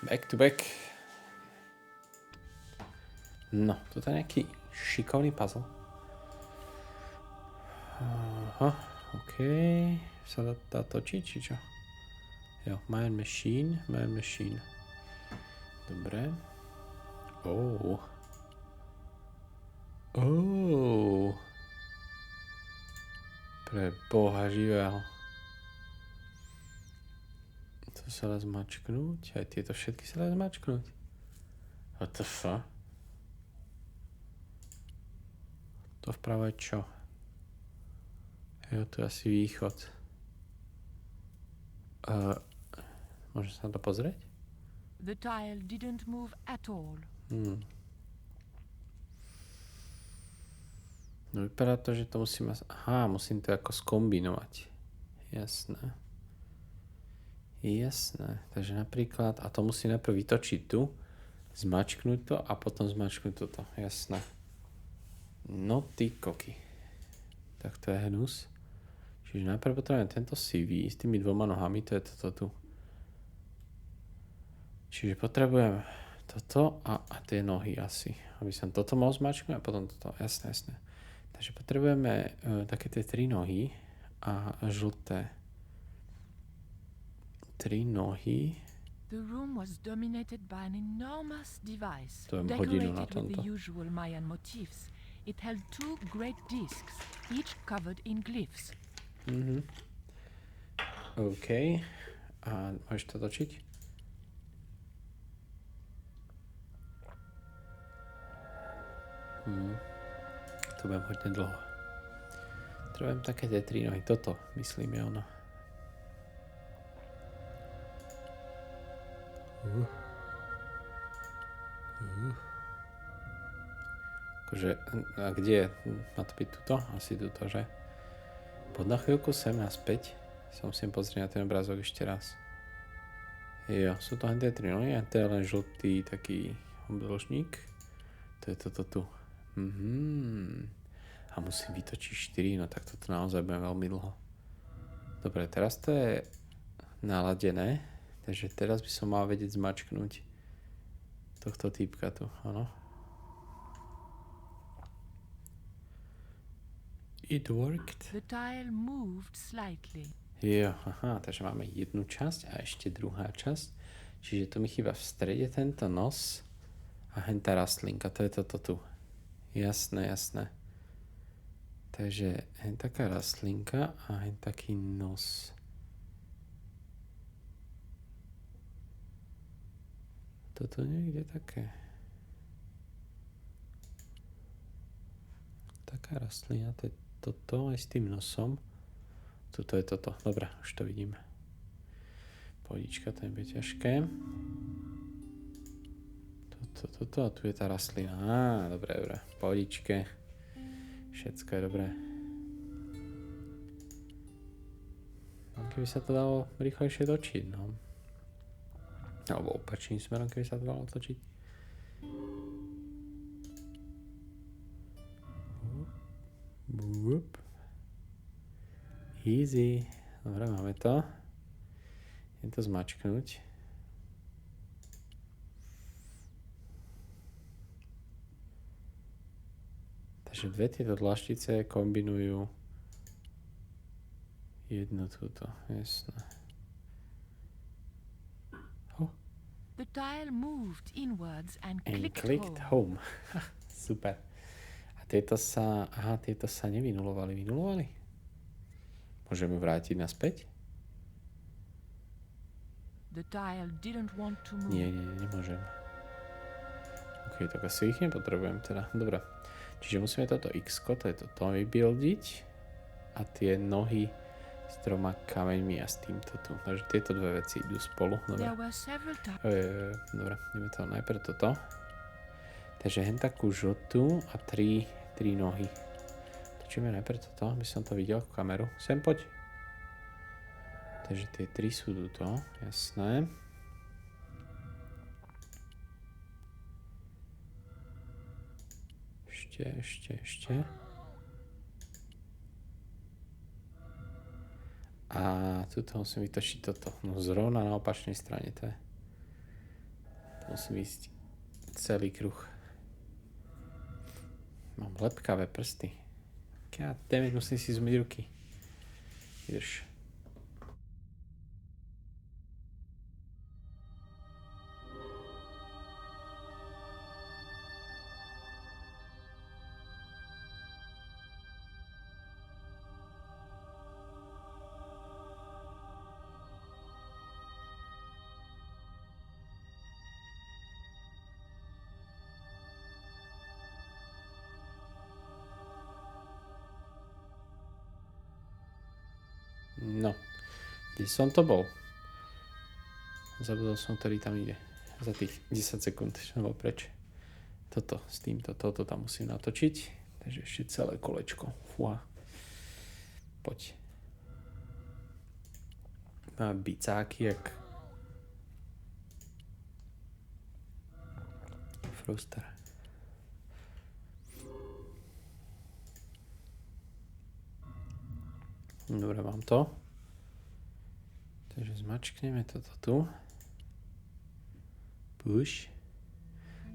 Back to back. No, toto je nejaký šikovný puzzle. Aha, OK. Sa dá točiť, či čo? Jo, Man Machine. Dobre. Oh. Pre Boha živého. To sa dá zmačknúť. Aj tieto všetky sa dá zmačknúť. What the fuck? To vpravo je čo? Jo, to je asi východ. Môžem sa na to pozrieť? The tile didn't move at all. No vypadá to, že to musím... musím to ako skombinovať. Jasné. Takže napríklad... A to musím najprv vytočiť tu. Zmačknúť to a potom zmačknúť toto. Jasné. No ty koky. Tak to je hnus. Čiže najprv potrebujem tento CV s tými dvoma nohami. To je toto tu. Čiže potrebujem toto a tie nohy asi. Aby som toto mohol zmačknúť a potom toto. Jasné. Takže potrebujeme také tie 3 nohy a žlté. 3 nohy. The room was dominated by an enormous device, To je hodinu na decorated with tomto. the usual Mayan motifs. It held 2 great discs, each covered in glyphs. OK. A môžeš to točiť? To budem hodne dlho. Potrebujem také tie 3 nohy. Toto, myslím, je ono. Akože, a kde je? Má to byť tuto? Asi tuto, že? Poď na chvíľku sem naspäť. Sa musím pozrieť na ten obrázok ešte raz. Jo, sú to len tie 3 nohy a to je len žltý taký obdĺžník. To je toto tu. A musím vytočiť 4, no tak toto naozaj bude veľmi dlho. Dobre, teraz to je naladené, takže teraz by som mal vedieť zmačknúť tohto týpka tu, áno. It worked. The tile moved slightly. Jo, aha, takže máme jednu časť a ešte druhá časť. Čiže tu mi chýba v strede tento nos a hentá rastlinka, to je toto tu. Jasné, jasné. Takže hen taká rastlinka a hen taký nos. Toto niekde také. Taká rastlina, to je toto aj s tým nosom. Toto je toto. Dobre, už to vidíme. Pohodička, to nebude ťažké. Toto a tu je tá rastlina. Á, dobre. Pohodičke. Všetko je dobré. Keby sa to dalo rýchlejšie točiť, no. Alebo opačným smerom, keby sa to dalo točiť. Easy. Dobre, máme to. Idem to zmačknúť. Takže dve tieto dlaštice kombinujú jednu túto. Jasné. The tile moved inwards and clicked home. Super. A tieto sa nevynulovali. Vynulovali? Môžeme vrátiť naspäť? The tile didn't want to move. Nie, nemôžem. Ok, tak asi ich nepotrebujem teda. Dobre. Čiže musíme toto X-ko, to je toto vybuildiť. A tie nohy s 3 kameňmi a s týmto tu. Takže tieto dve veci idú spolu. Dobre. Dobre, ideme to najprv toto. Takže hen takú žltú a 3 nohy. Točíme najprv toto, aby som to videl v kameru. Sem poď. Takže tie 3 sú tuto, jasné. Ešte. A tuto musím vytočiť toto. No zrovna na opačnej strane to je. To musím ísť celý kruh. Mám lepkavé prsty. Goddammit, musím si zmyť ruky. Vydrž. No, kde som to bol? Zabudol som, ktorý tam ide. Za tých 10 sekúnd, čo bol preč. Toto s týmto, toto tam musím natočiť. Takže ešte celé kolečko. Fúha. Poď. Mám bicáky, jak Froster. Dobre, mám to. Takže zmačkneme toto tu. Push.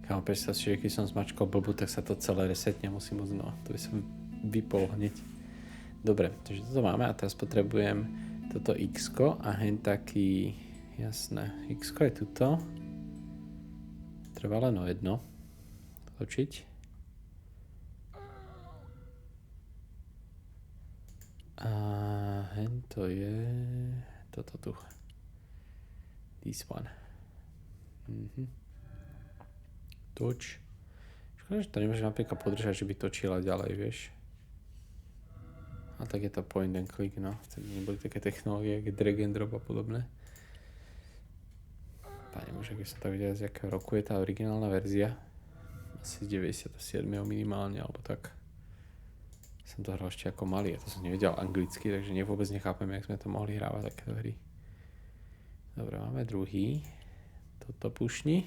Kámo, predstav si, že keď som zmačkol blbu, tak sa to celé resetne, musím znova. To by som vypol hneď. Dobre, takže toto máme a teraz potrebujem toto X-ko a hen taký, jasné, X-ko je tuto. Treba len o jedno. Točiť. A hen to je toto tu. This one. Toč. Škoda, že to nemôžem napríklad podržať, že by točila ďalej, vieš. A tak je to point and click, no. Vtedy neboli také technológie, ako drag and drop a podobné. Pane Bože, keď som tak videl, z jakého roku je tá originálna verzia. Asi z 97. minimálne, alebo tak. Som to hral ešte ako malý, a to som nevedel anglicky, takže vôbec nechápem, jak sme to mohli hrávať takéto hry. Dobre, máme druhý. Toto pušni.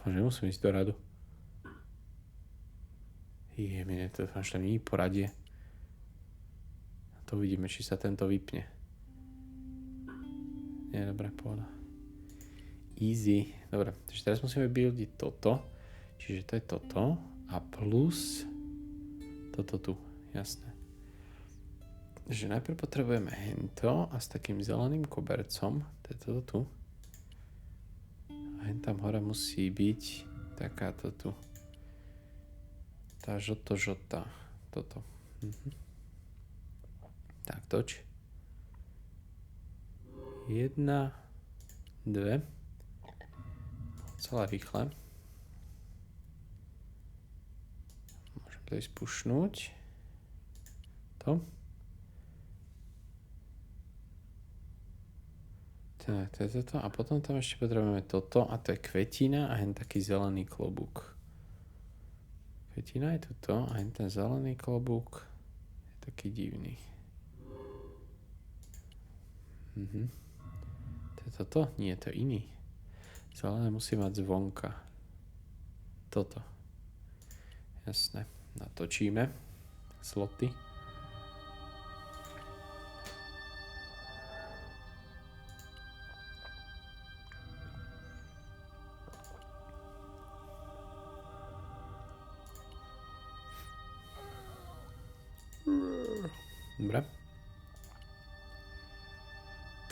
Fám, že musím ísť do radu. Mne to až tam nie poradie. To uvidíme, či sa tento vypne. Nie, dobré, pohoda. Easy. Dobre, takže teraz musíme buildiť toto. Čiže to je toto. A plus toto tu. Jasné. Takže najprv potrebujeme hento a s takým zeleným kobercom. To je toto tu. A hen tam hore musí byť takáto tu. Tá žlto-žltá. Toto. Tak, toč. 1, 2. Celá rýchle. Môžem to ísť pušnúť. To. Tak, to je toto. A potom tam ešte potrebujeme toto. A to je kvetina a hen taký zelený klobúk. Kvetina je tuto. A hen ten zelený klobúk je taký divný. To je toto? Nie, to je iný. Zelené musí mať zvonka. Toto. Jasné. Natočíme. Sloty. Dobre.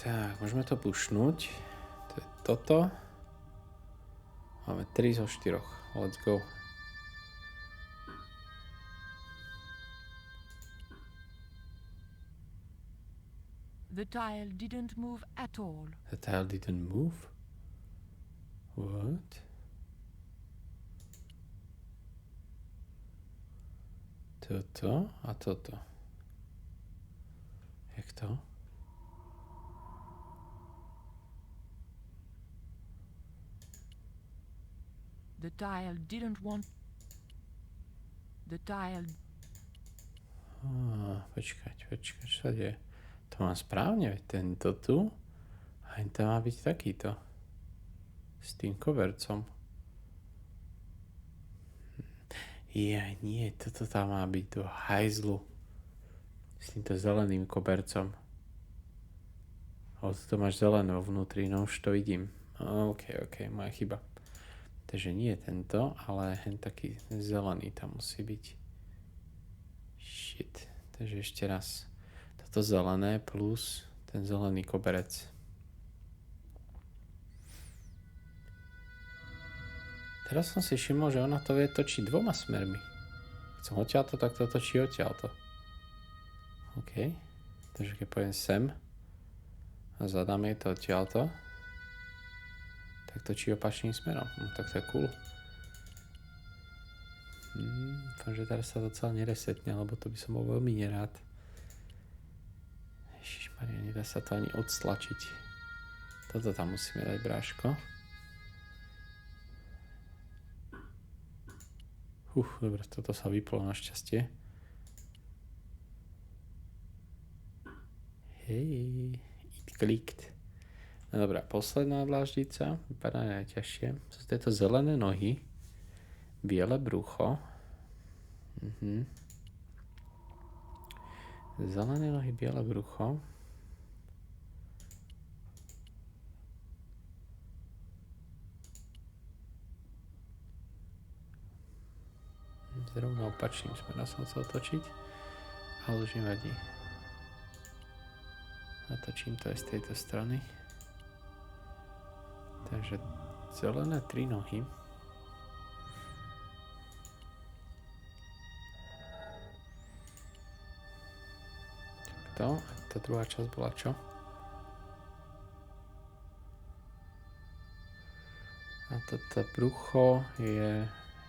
Tak, môžeme to pušnúť. To je toto. Máme 3 zo 4. Let's go. The tile didn't move at all. The tile didn't move? What? Toto a toto. Jak to? The tile didn't want... The tile... Počkať, čo sa deje? To mám správne, tento tu. A to má byť takýto. S tým kobercom. Nie, toto tam má byť do hajzlu. S týmto zeleným kobercom. Ale tu máš zelené vnútri, no už to vidím. OK, moja chyba. Takže nie tento, ale hen taký zelený tam musí byť. Shit. Takže ešte raz. Toto zelené plus ten zelený koberec. Teraz som si všimol, že ona to vie točiť 2 smermi. Keď som odtiaľto, tak to točí odtiaľto. OK. Takže keď pojem sem a zadáme to odtiaľto, tak točí opačným smerom. Tak to je cool. Dúfam, že teraz sa to celé neresetne, lebo to by som bol veľmi nerád. Ježišmaria, nedá sa to ani odstlačiť. Toto tam musíme dať, bráško. Dobre, toto sa vyplo našťastie. Hej, it clicked. No dobrá, posledná dláždica, vypadá najťažšie. Sú tieto zelené nohy, biele brucho. Zelené nohy, biele brucho. Zrovna opačným smerom som chcel točiť, ale už nevadí. Natočím to aj z tejto strany. Takže zelené 3 nohy. Takto. A tá druhá časť bola čo? A toto brucho je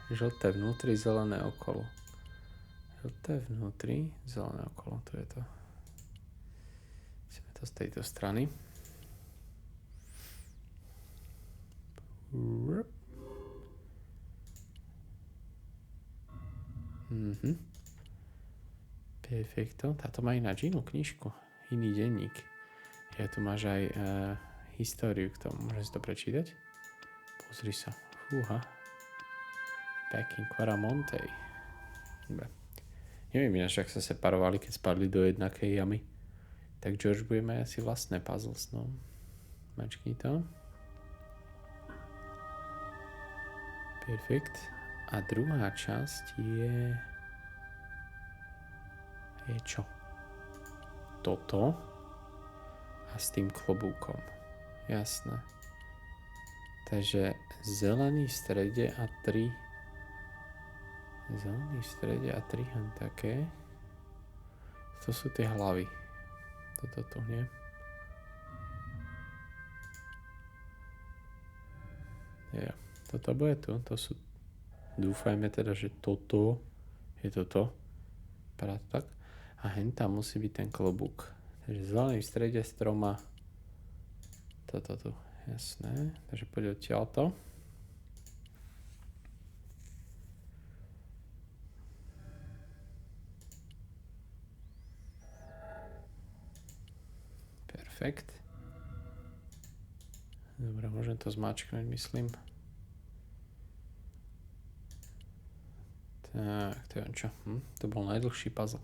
žlté vnútri, zelené okolo. Žlté vnútri, zelené okolo. Tu je to. Chceme to z tejto strany. Perfekto. Táto má ináč inú knižku. Iný denník. Ja tu máš aj históriu k tomu. Môžem si to prečítať? Pozri sa. Fúha. Back in Quaramonte. Dobre. Neviem ináč, ak sa separovali, keď spadli do jednakej jamy. Tak George bude mať asi vlastné puzzles, no. Mačkni to. Perfekt. A druhá časť je čo? Toto. A s tým klobúkom. Jasné. Takže zelený v strede a 3. Zelený v strede a 3 také. To sú tie hlavy. Toto tu, nie? Ja. Toto bude tu. To sú... Dúfajme teda, že toto je toto. Vypadá to tak. A hen tam musí byť ten klobúk. Takže zelený v strede s 3. Toto tu. Jasné. Takže poď odtiaľto. Perfekt. Dobre, môžem to zmačknúť, myslím. Tak, to je on čo. To bol najdlhší puzzle.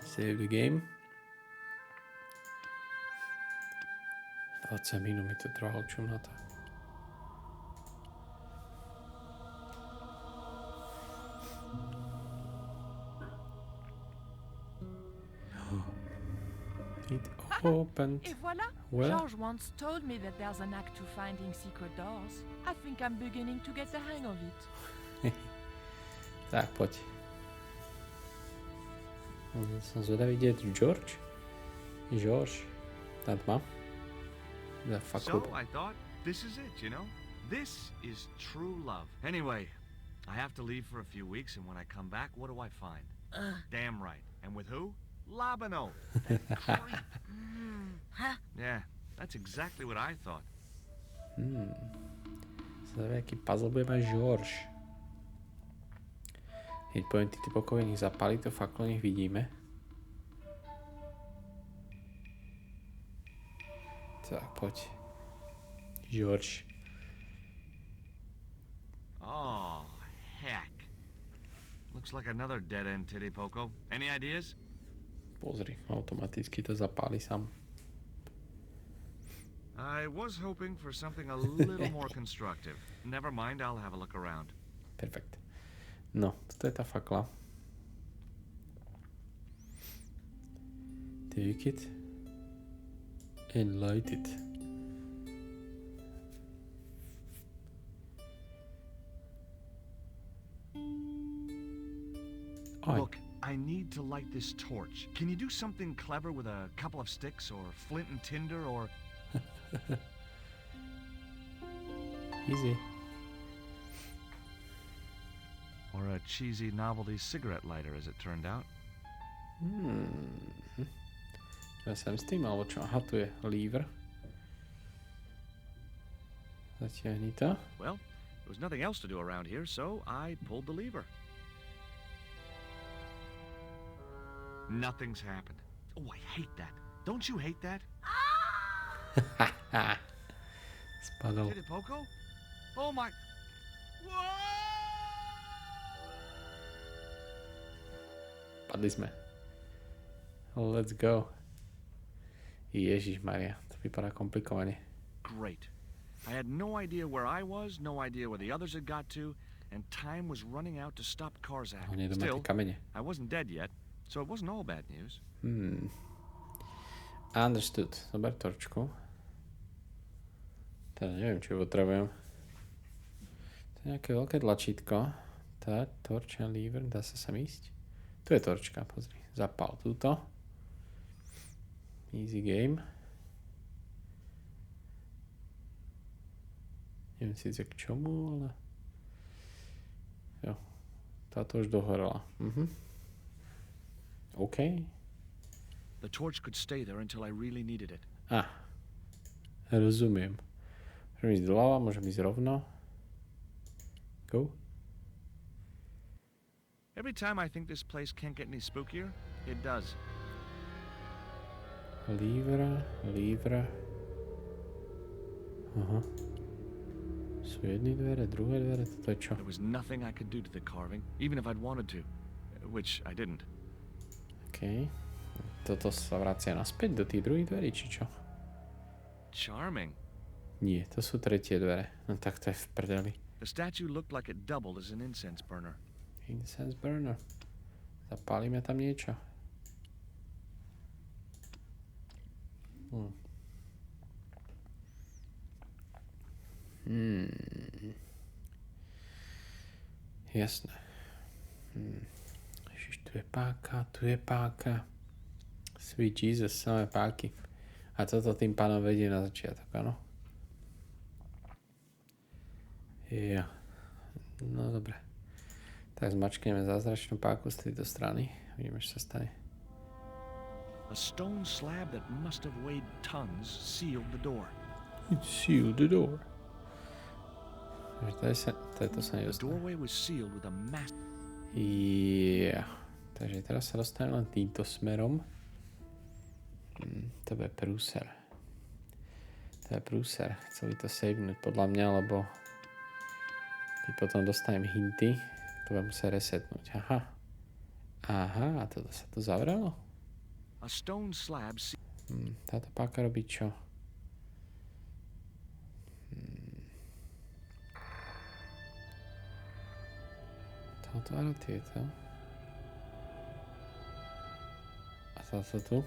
Save the game. 20 minút mi to trvalo, čo na to. It opened. Et voilà. Voilà. George once told me that there's an act to finding secret doors. I think I'm beginning to get the hang of it. Tak, poď. Som zvedavý, kde je tu George? George. Tá tma. So I thought, this is it, you know? This is true love. Anyway, I have to leave for a few weeks, and when I come back, what do I find? Damn right. And with who? Labano. Huh? Yeah, that's exactly what I thought. Zvedavý, aký puzzle bude mať George. Keď poviem tí typokové, nech zapáli to faklo, nech vidíme. Tak, poď. George. Oh, heck. Looks like another dead-end titty poco. Any ideas? Pozri, automaticky to zapáli sám. I was hoping for something a little more constructive. Never mind, I'll have a look around. Perfekt. No, toto je tá fakla. Take it and light it. Look, I need to light this torch. Can you do something clever with a couple of sticks or flint and tinder or... Easy. Or a cheesy novelty cigarette lighter, as it turned out. Ja sem s tým, alebo čo? Aha, tu je lever. Zatiahni to. Well, there was nothing else to do around here, so I pulled the lever. Nothing's happened. Oh, I hate that. Don't you hate that? Spadol. Did it, Poco? Oh my... Whoa! Padli sme. Let's go. Ježišmaria, to vypadá komplikovane. Great. I had no idea where I was, no idea where the others had got to, and time was running out to stop Karzak. Hlavne doma tie Still, kamene. I wasn't dead yet, so it wasn't all bad news. Understood. Zober torčku. Teda neviem, čo potrebujem. To je nejaké veľké tlačítko. Tak, torch a lever, dá sa sem ísť. Tu je torčka, pozri. Zapal túto. Easy game. Neviem síce k čomu, ale... Jo. Táto už dohorela. OK. The torch could stay there until I really needed it. Rozumiem. Môžem ísť doľava, môžem ísť rovno. Go. Every time I think this place can't get any spookier, it does. Lever. Aha. Sú jedny dvere, druhé dvere, toto je čo? There was nothing I could do to the carving, even if I'd wanted to, which I didn't. OK. Toto sa vracia naspäť do tých druhých dverí, či čo? Charming. Nie, to sú tretie dvere. No tak to je v prdeli. The statue looked like it doubled as an incense burner. Incense burner. Zapálime tam niečo. Jasné. Ježiš, tu je páka. Sweet Jesus, samé páky. A toto tým pánom vedie na začiatok, áno? Ja. No dobre. Tak zmačkneme zázračnú páku z tejto strany. Vidíme, čo sa stane. A stone slab that must have weighed tons sealed the door. It sealed the door. To sa The nedostane. doorway was sealed with a massive... Yeah. Takže teraz sa dostaneme len týmto smerom. To bude prúser. Chceli to savenúť podľa mňa, lebo keď potom dostanem hinty, to budem musieť resetnúť. Aha, a toto sa to zavrelo? A stone slab Táto páka robí čo? To otvára tieto. A toto tu?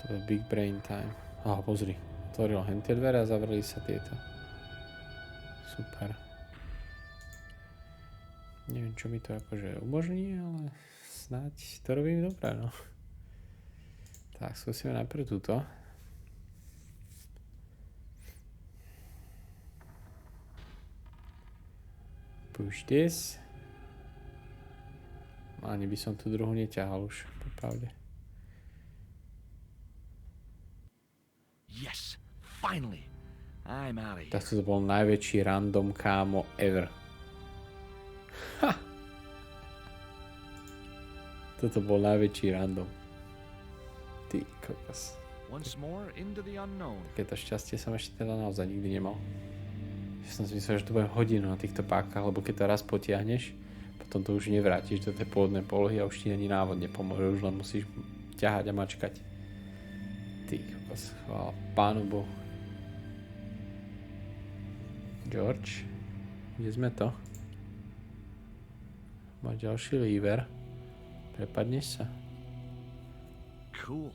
To je big brain time. Aha, pozri. Otvoril hen tie dvere a zavreli sa tieto. Super. Neviem, čo mi to akože umožní, ale snáď to robím dobre, no. Tak, skúsime najprv túto. Push this. Ani by som tú druhú neťahal už, popravde. Yes, finally. I'm out of here. Tak to bol najväčší random kámo ever. Ha! Toto bol najväčší random. Ty kokos. Once more into the unknown. Takéto šťastie som ešte teda naozaj nikdy nemal. Ja som si myslel, že tu budem hodinu na týchto pákach, lebo keď to raz potiahneš, potom to už nevrátiš do tej pôvodnej polohy a už ti ani návod nepomôže, už len musíš ťahať a mačkať. Ty kokos, chvála Pánu Bohu. George, kde sme to? Má ďalší lever. Prepadneš sa. Cool.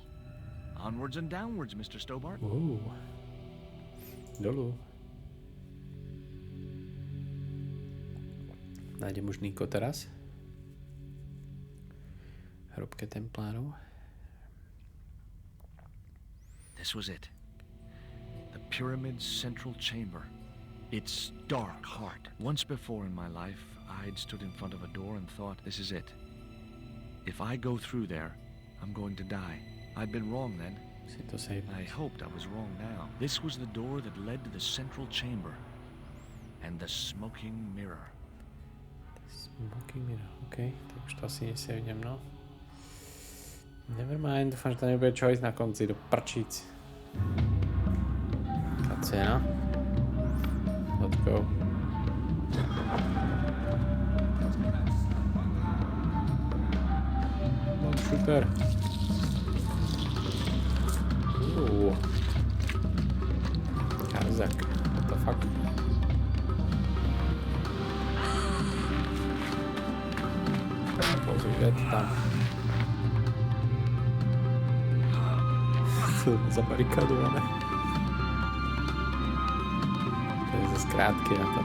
Onwards and downwards, Mr. Stobart. Dolu. Nájdem už Niko teraz. Hrobke templárov. This was it. The pyramid's central chamber. Its dark heart. Once before in my life, I'd stood in front of a door and thought, this is it. If I go through there, I'm going to die. I'd been wrong then. I hoped I was wrong now. This was the door that led to the central chamber and the smoking mirror. Smoking mirror, OK. Tak už to asi nesevnem, no. Nevermind, dúfam, že to nebude choice na konci, do prčíc. Tá cena. Let's go. Shooter. Kazak. What the fuck? Pozrieť tam. Zabarikádované. To je zase krátky na to.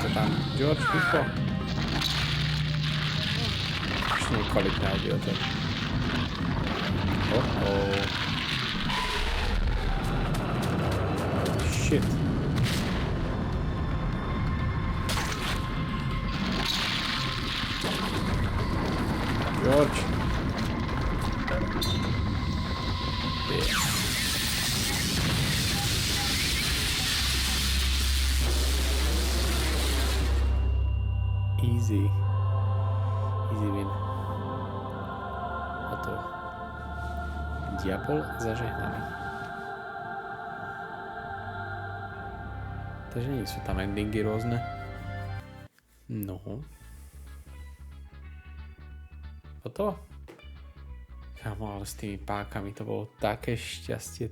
Tam. George, Nico. Už několik nájdete. Oh. Shit. George. Yeah. Easy win. Hotovo. Diabol zažehnaný. Takže nie sú tam endingy rôzne. No. Hotovo. Kámo, ale s tými pákami to bolo také šťastie.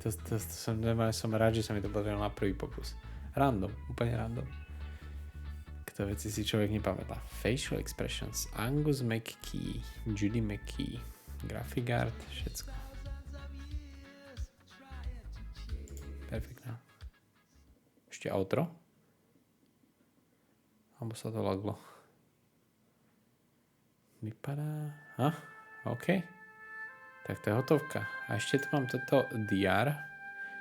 Som rád, že sa mi to podarilo na prvý pokus. Random, úplne random. To veci si človek nepamätá. Facial expressions. Angus McKee, Judy McKee, graphic art, všetko. Perfektná. Ešte outro? Alebo sa to laglo? Vypadá... OK. Tak to je hotovka. A ešte tu mám toto DR.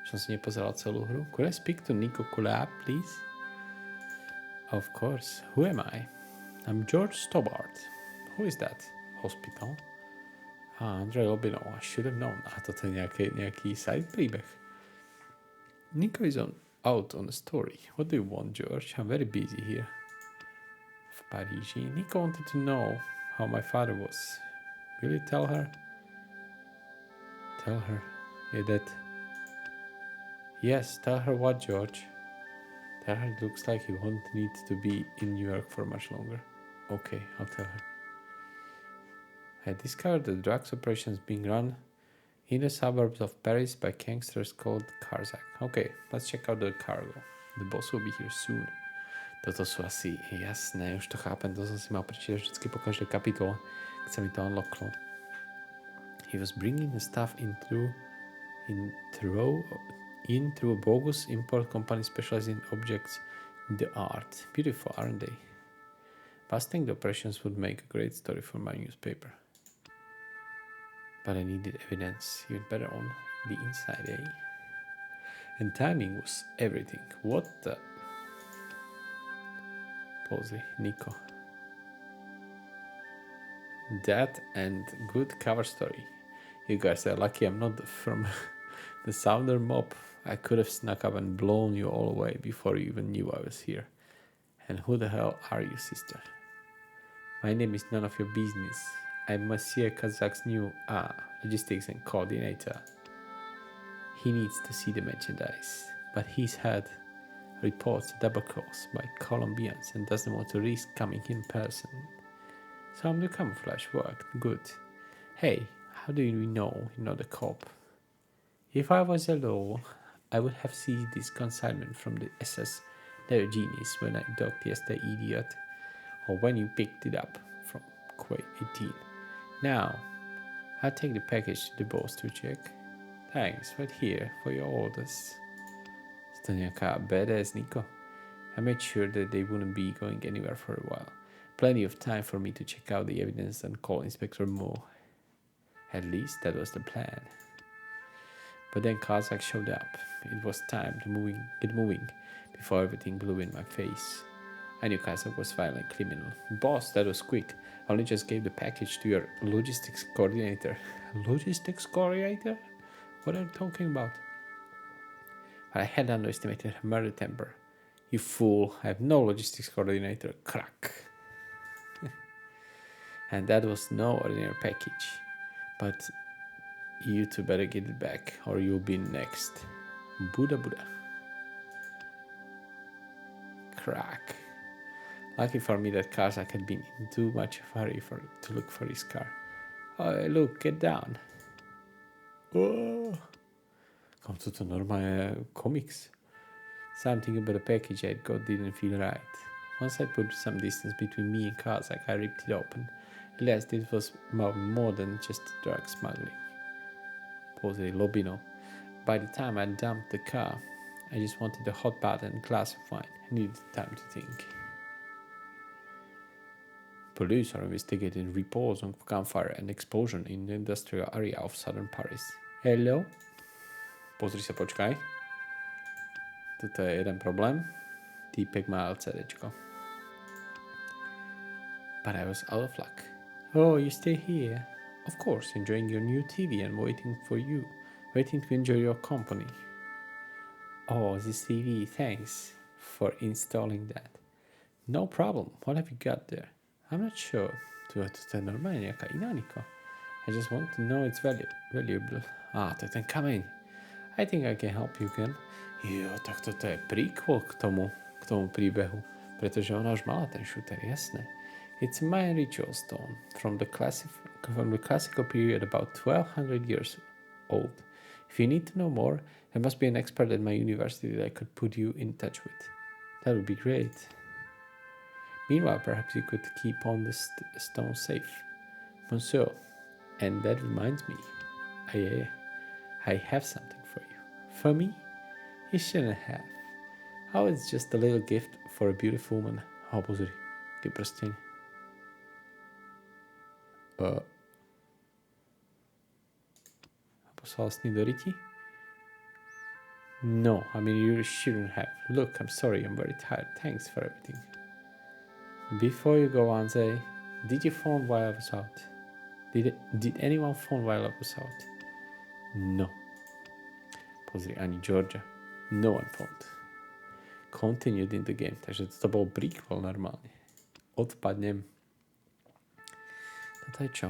Som si nepozeral celú hru. Could I speak to Nico Kulab, please? Of course. Who am I? I'm George Stobbart. Who is that? Hospital? Andrej Lobinov. I should have known. A toto je nejaký side príbeh. Nico is out on a story. What do you want, George? I'm very busy here. V Paríži. Nico wanted to know how my father was. Will you tell her? Tell her. Yeah, that. Yes, tell her what, George? Tell her it looks like he won't need to be in New York for much longer. Okay, I'll tell her. I discovered the drugs operations being run in the suburbs of Paris by gangsters called Karzak. Okay, let's check out the cargo. The boss will be here soon. Toto sú asi jasné, už to chápem, to som si mal prečítať vždycky po každej kapitole, keď sa mi to unlocklo. He was bringing the stuff in through a bogus import company specializing in objects in the art. Beautiful, aren't they? Busting the operations would make a great story for my newspaper. But I needed evidence, even better on the inside, eh? And timing was everything. What the... Posey, Nico. That and good cover story. You guys are lucky I'm not from the Southern mob. I could have snuck up and blown you all away before you even knew I was here. And who the hell are you, sister? My name is none of your business. I'm Monsieur Kazak's new logistics and coordinator. He needs to see the merchandise, but he's had reports of double cross by Colombians and doesn't want to risk coming in person. So the camouflage worked good. Hey, how do you know you're not a cop? If I was a law, I would have seized this consignment from the SS Diogenes when I docked yesterday, idiot, or when you picked it up from Quay 18. Now, I'll take the package to the boss to check. Thanks, right here for your orders. Is to nejaká badass Nico? I made sure that they wouldn't be going anywhere for a while. Plenty of time for me to check out the evidence and call Inspector Moore. At least that was the plan. But then Kazak showed up. It was time to get moving before everything blew in my face. I knew Kazak was violent criminal. Boss, that was quick. I only just gave the package to your logistics coordinator. Logistics coordinator? What are you talking about? But I had underestimated her murder temper. You fool, I have no logistics coordinator. Crack. And that was no ordinary package. But you two better get it back, or you'll be next. Buddha. Crack. Lucky for me that Kazak had been in too much of a hurry to look for his car. Oh, look, get down. Oh. Come to the normal comics. Something about the package I got didn't feel right. Once I put some distance between me and Kazak, I ripped it open. Realized it was more than just drug smuggling. Posey Lobino. By the time I dumped the car, I just wanted a hot bath and a glass of wine. I needed time to think. Police are investigating reports on gunfire and explosion in the industrial area of southern Paris. Hello? Pozri sa, počkaj. Toto je jeden problém. Týpek má LCDčko. But I was out of luck. Oh, you stay here? Of course, enjoying your new TV and waiting to enjoy your company. Oh, this TV, thanks for installing that. No problem, what have you got there? I'm not sure. To je normálne nejaká iná Niko. I just want to know it's valuable. To je ten kameň. I think I can help you again. Jo, tak toto je prequel k tomu príbehu. Pretože ona už mala ten shooter, jasné. It's my ritual stone from the classical period about 1200 years old. If you need to know more, there must be an expert at my university that I could put you in touch with. That would be great. Meanwhile, perhaps you could keep on the stone safe. Monsieur, and that reminds me, I have something for you. For me? You shouldn't have. Oh, it's just a little gift for a beautiful woman. Pozri, tie prsteň. Poslal sny do riti? No, I mean you shouldn't have. Look, I'm sorry, I'm very tired. Thanks for everything. Before you go on, say, did you phone while I was out? Did anyone phone while I was out? No. Pozri, ani Georgia. No one phoned. Continued in the game. Takže to bol prequel normálne. Odpadnem. Toto je čo?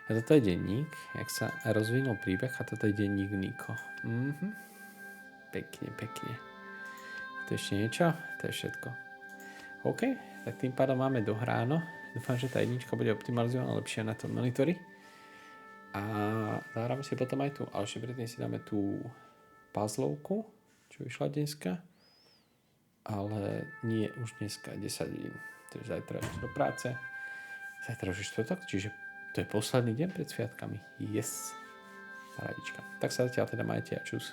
A toto je denník, jak sa rozvinul príbeh, a toto je denník Niko. Pekne. To je ešte niečo? To je všetko. OK, tak tým pádom máme dohráno. Dúfam, že tá jednička bude optimalizovaná lepšie na tom monitori. A zahráme si potom aj tu. Ale ešte predtým si dáme tú puzzlovku, čo vyšla dneska. Ale nie už dneska, 10 hodín. Takže zajtra už do práce. Zajtra už je štvrtok, čiže to je posledný deň pred sviatkami. Yes. Paradička. Tak sa zatiaľ teda majte a čus.